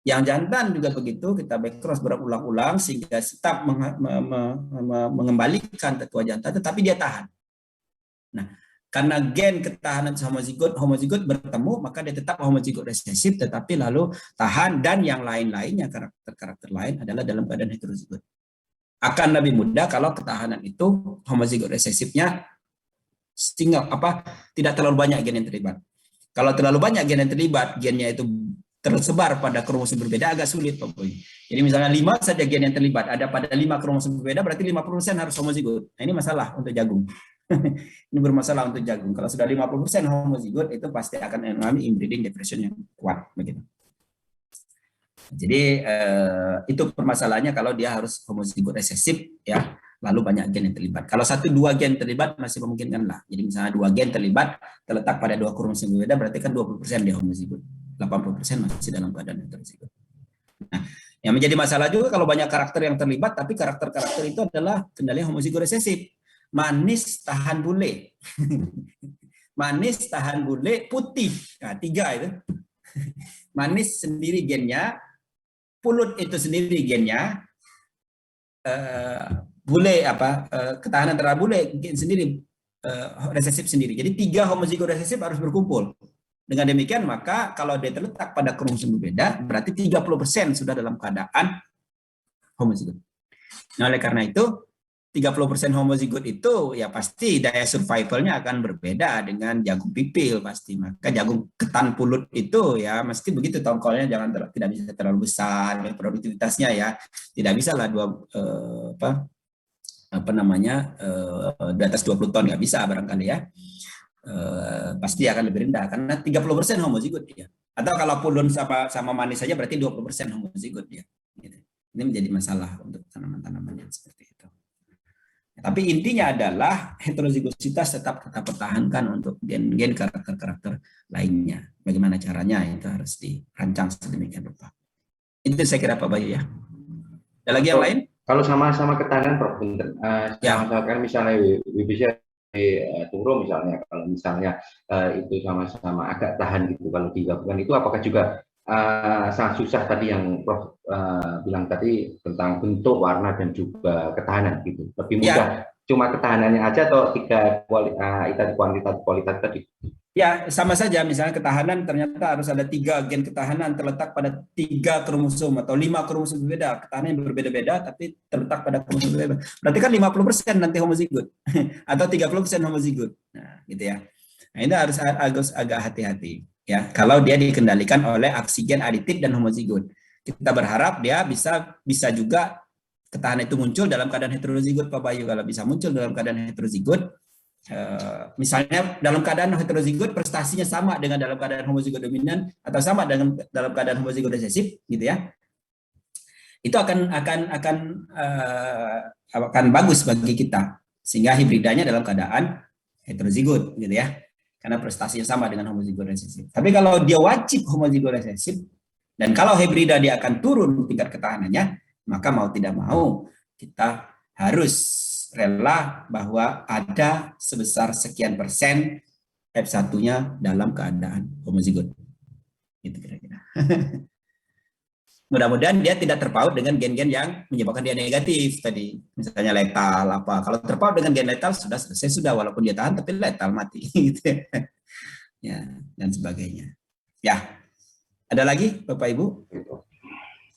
Yang jantan juga begitu, kita backcross berulang-ulang sehingga tetap mengembalikan tetua jantan tetapi dia tahan. Nah, karena gen ketahanan homozigot bertemu, maka dia tetap homozigot resesif tetapi lalu tahan, dan yang lain-lainnya karakter lain adalah dalam keadaan heterozigot. Akan lebih mudah kalau ketahanan itu homozigot resesifnya tidak terlalu banyak gen yang terlibat. Kalau terlalu banyak gen yang terlibat, gennya itu tersebar pada kromosom berbeda, agak sulit Pak Boy. Jadi misalnya 5 saja gen yang terlibat, ada pada 5 kromosom berbeda, berarti 50% harus homozigot. Nah, ini masalah untuk jagung. Ini bermasalah untuk jagung. Kalau sudah 50% homozigot itu pasti akan mengalami inbreeding depression yang kuat begitu. Jadi itu permasalahannya kalau dia harus homozigot resesif ya, lalu banyak gen yang terlibat. Kalau 1-2 gen terlibat masih memungkinkan lah. Jadi misalnya 2 gen terlibat terletak pada 2 kromosom berbeda, berarti kan 20% dia homozigot. 80% masih dalam keadaan heterozigot. Nah, yang menjadi masalah juga kalau banyak karakter yang terlibat, tapi karakter-karakter itu adalah kendali homozigot resesif. Manis tahan bule. Manis tahan bule putih. Nah, 3 itu. Manis sendiri gennya, pulut itu sendiri gennya, bule ketahanan terhadap bule gen sendiri, resesif sendiri. Jadi 3 homozigot resesif harus berkumpul. Dengan demikian maka kalau dia terletak pada kromosom berbeda, berarti 30% sudah dalam keadaan homozigot. Nah, oleh karena itu 30% homozigot itu ya pasti daya survivalnya akan berbeda dengan jagung pipil pasti. Maka jagung ketan pulut itu ya mesti begitu, tongkolnya tidak bisa terlalu besar, produktivitasnya ya tidak bisa lah di atas 20 ton, nggak bisa barangkali ya. Pasti akan lebih rendah karena 30% homozigot ya. Atau kalau pulut sama manis saja berarti 20% homozigot ya. Gitu. Ini menjadi masalah untuk tanaman-tanaman yang seperti itu. Tapi intinya adalah heterozigositas tetap kita pertahankan untuk gen-gen karakter-karakter lainnya. Bagaimana caranya itu harus dirancang sedemikian rupa. Itu saya kira Pak Bayu ya. Ada lagi yang lain? Kalau sama-sama ketahanan Prof, sama-sama misalnya WBC turun misalnya, kalau misalnya itu sama-sama agak tahan gitu, kalau digabungkan itu apakah juga sangat susah tadi yang Prof bilang tadi tentang bentuk, warna dan juga ketahanan gitu, lebih mudah cuma ketahanannya aja atau 3 kualitas tadi? Ya, sama saja. Misalnya ketahanan ternyata harus ada 3 gen ketahanan terletak pada 3 kromosom atau 5 kromosom berbeda. Ketahanan yang berbeda-beda tapi terletak pada kromosom berbeda. Berarti kan 50% nanti homozigot atau 30% homozigot. Nah, gitu ya. Nah, ini harus agak hati-hati ya. Kalau dia dikendalikan oleh oksigen aditif dan homozigot. Kita berharap dia bisa juga ketahanan itu muncul dalam keadaan heterozigot Pak Bayu. Kalau bisa muncul dalam keadaan heterozigot, misalnya dalam keadaan heterozigot prestasinya sama dengan dalam keadaan homozigot dominan atau sama dengan dalam keadaan homozigot resesif gitu ya, itu akan bagus bagi kita sehingga hibridanya dalam keadaan heterozigot gitu ya, karena prestasinya sama dengan homozigot resesif. Tapi kalau dia wajib homozigot resesif dan kalau hibrida dia akan turun tingkat ketahanannya, maka mau tidak mau kita harus rela bahwa ada sebesar sekian persen F1-nya dalam keadaan homozigot. Gitu kira-kira. Mudah-mudahan dia tidak terpaut dengan gen-gen yang menyebabkan dia negatif tadi. Misalnya letal apa. Kalau terpaut dengan gen letal sudah selesai sudah, walaupun dia tahan tapi letal mati gitu. Ya, dan sebagainya. Ya. Ada lagi Bapak Ibu?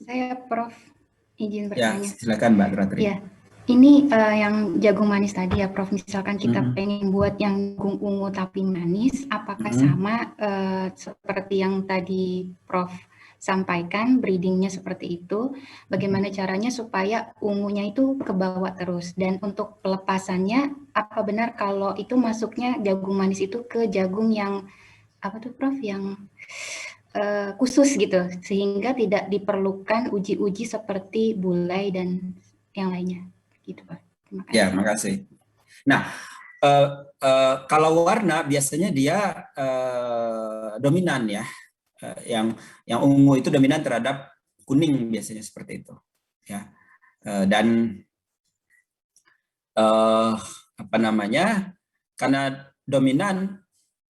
Saya Prof izin bertanya. Ya, silakan Mbak Ratri. Ya. Ini yang jagung manis tadi ya Prof, misalkan kita pengen buat yang jagung ungu tapi manis, apakah sama seperti yang tadi Prof sampaikan, breedingnya seperti itu, bagaimana caranya supaya ungunya itu ke bawah terus, dan untuk pelepasannya, apa benar kalau itu masuknya jagung manis itu ke jagung yang, apa tuh Prof, yang khusus gitu, sehingga tidak diperlukan uji-uji seperti bulai dan yang lainnya. Gitu, Pak. Terima kasih. Ya, makasih. Nah, kalau warna biasanya dia dominan ya, yang ungu itu dominan terhadap kuning biasanya seperti itu, ya. Dan karena dominan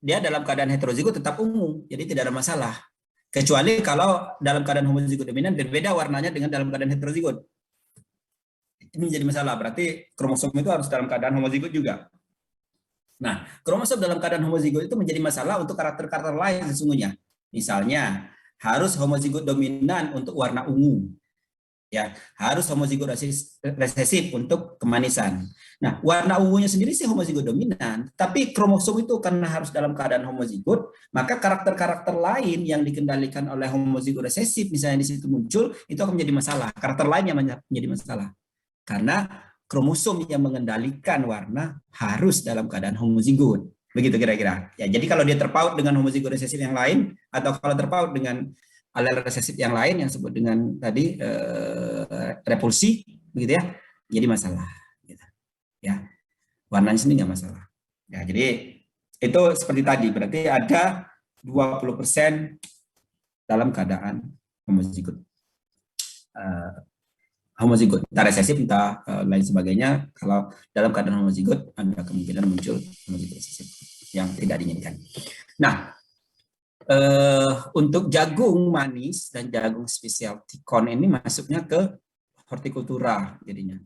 dia dalam keadaan heterozigot tetap ungu, jadi tidak ada masalah. Kecuali kalau dalam keadaan homozigot dominan berbeda warnanya dengan dalam keadaan heterozigot. Ini menjadi masalah, berarti kromosom itu harus dalam keadaan homozigot juga. Nah, kromosom dalam keadaan homozigot itu menjadi masalah untuk karakter-karakter lain sesungguhnya. Misalnya, harus homozigot dominan untuk warna ungu. Ya, harus homozigot resesif untuk kemanisan. Nah, warna ungunya sendiri sih homozigot dominan, tapi kromosom itu karena harus dalam keadaan homozigot, maka karakter-karakter lain yang dikendalikan oleh homozigot resesif misalnya di situ muncul, itu akan menjadi masalah. Karakter lain yang menjadi masalah. Karena kromosom yang mengendalikan warna harus dalam keadaan homozigot. Begitu kira-kira. Ya, jadi kalau dia terpaut dengan homozigot resesif yang lain, atau kalau terpaut dengan alel resesif yang lain yang disebut dengan tadi repulsi, begitu ya, jadi masalah. Gitu. Ya, warnanya sendiri nggak masalah. Ya, jadi itu seperti tadi, berarti ada 20% dalam keadaan homozigot. Homozigot, entah resesif, entah lain sebagainya. Kalau dalam keadaan homozigot, ada kemungkinan muncul homozigot resesif yang tidak diinginkan. Nah, untuk jagung manis dan jagung specialty corn ini masuknya ke hortikultura jadinya.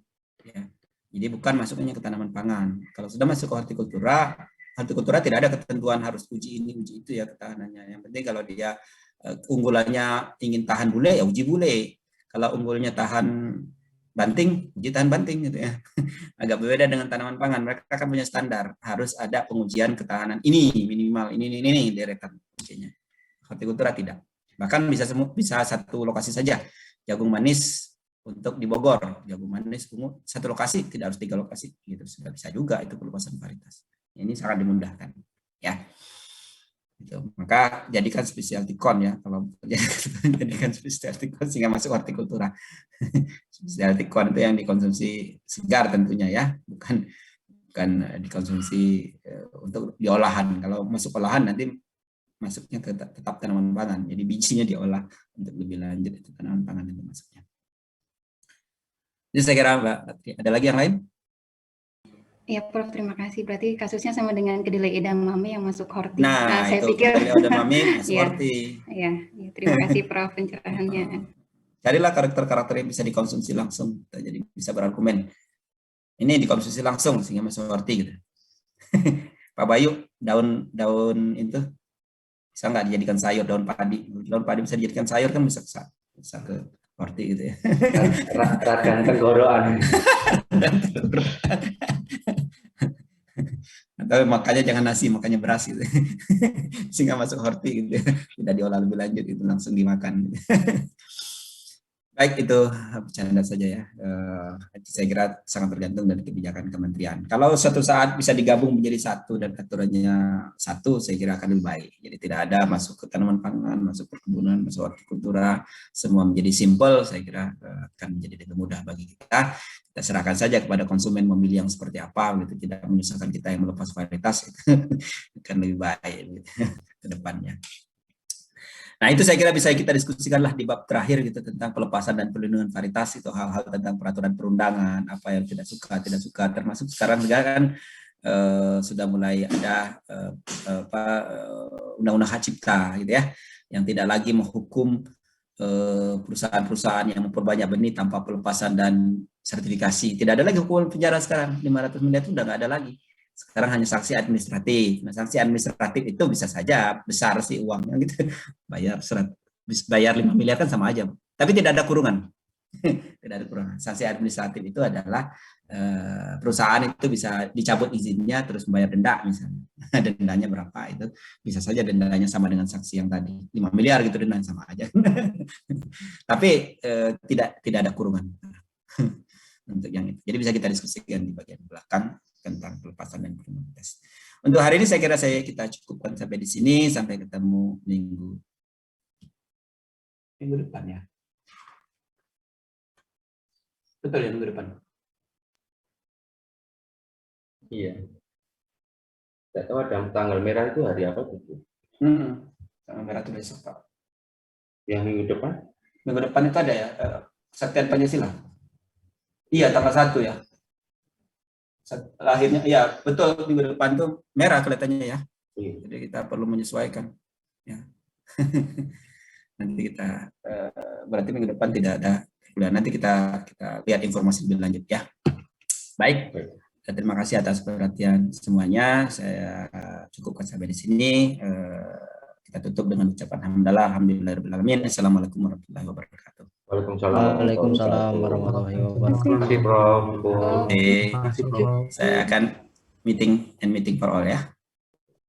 Ya. Jadi bukan masuknya ke tanaman pangan. Kalau sudah masuk ke hortikultura tidak ada ketentuan harus uji ini, uji itu ya ketahanannya. Yang penting kalau dia unggulannya ingin tahan bule, ya uji bule. Kalau unggulnya tahan banting, uji tahan banting gitu ya. Agak berbeda dengan tanaman pangan. Mereka akan punya standar. Harus ada pengujian ketahanan ini minimal ini deretan ujinya. Hortikultura tidak. Bahkan bisa satu lokasi saja. Jagung manis untuk di Bogor, jagung manis ungu satu lokasi, tidak harus 3 lokasi. Gitu sudah bisa juga itu pelepasan varietas. Ini sangat dimudahkan. Ya. Gitu. Maka jadikan specialty corn ya, kalau jadikan specialty corn sehingga masuk hortikultura. Specialty corn itu yang dikonsumsi segar tentunya ya, bukan dikonsumsi untuk diolahan. Kalau masuk olahan nanti masuknya ke tetap tanaman pangan. Jadi bijinya diolah untuk lebih lanjut, itu tanaman pangan itu masuknya. Jadi saya kira Mbak, ada lagi yang lain? Ya, Prof, terima kasih. Berarti kasusnya sama dengan kedelai edamame yang masuk horti. Nah, saya itu pikir kedelai edamame masuk horti. Ya, terima kasih Prof pencerahannya. Carilah karakter-karakter yang bisa dikonsumsi langsung, jadi bisa berargumen. Ini dikonsumsi langsung sehingga masuk horti gitu. Pak Bayu, daun itu bisa nggak dijadikan sayur, daun padi? Daun padi bisa dijadikan sayur kan bisa ke horti gitu ya. Radang tenggorokan. Atau makanya jangan nasi, makanya beras gitu. Sehingga masuk horti gitu. Tidak diolah lebih lanjut, itu langsung dimakan. Baik, itu bercanda saja ya. Saya kira sangat tergantung dari kebijakan kementerian. Kalau suatu saat bisa digabung menjadi satu dan aturannya satu, saya kira akan lebih baik. Jadi tidak ada masuk ke tanaman pangan, masuk perkebunan, masuk hortikultura, semua menjadi simpel. Saya kira akan menjadi lebih mudah bagi kita. Kita serahkan saja kepada konsumen memilih yang seperti apa, gitu. Tidak menyusahkan kita yang melepas varietas, itu akan lebih baik gitu, ke depannya. Nah, itu saya kira bisa kita diskusikanlah di bab terakhir gitu, tentang pelepasan dan pelindungan varietas. Itu hal-hal tentang peraturan perundangan, apa yang tidak suka, termasuk sekarang juga kan sudah mulai ada undang-undang hak cipta gitu ya, yang tidak lagi menghukum perusahaan-perusahaan yang memperbanyak benih tanpa pelepasan dan sertifikasi. Tidak ada lagi hukuman penjara sekarang, 500 miliar itu udah nggak ada lagi. Sekarang hanya sanksi administratif. Nah, sanksi administratif itu bisa saja besar sih uangnya gitu. Bayar 5 miliar kan sama aja. Tapi tidak ada kurungan. Tidak ada kurungan. Sanksi administratif itu adalah perusahaan itu bisa dicabut izinnya terus membayar denda misalnya. Dendanya berapa itu bisa saja dendanya sama dengan sanksi yang tadi. 5 miliar gitu dendanya sama aja. Tapi tidak ada kurungan. Untuk yang itu. Jadi bisa kita diskusikan di bagian belakang tentang pelepasan dan pelindungan varietas. Untuk hari ini saya kira kita cukupkan sampai di sini, sampai ketemu minggu depan ya. Betul ya, minggu depan. Iya. Tidak tahu ada tanggal merah itu hari apa tuh? Tanggal merah itu besok Pak. Yang minggu depan? Minggu depan itu ada ya, Kesaktian Pancasila. Iya, tanggal 1 ya. Akhirnya ya betul, minggu depan tuh merah kelihatannya ya. Jadi kita perlu menyesuaikan ya. Nanti kita berarti minggu depan tidak ada kuliah. Nanti kita lihat informasi lebih lanjut ya. Baik. Terima kasih atas perhatian semuanya. Saya cukupkan sampai di sini. Kita tutup dengan ucapan alhamdulillahirobbilalamin. Assalamualaikum warahmatullahi wabarakatuh. Waalaikumsalam warahmatullahi wabarakatuh. Terima kasih Prof. Saya akan meeting for all ya.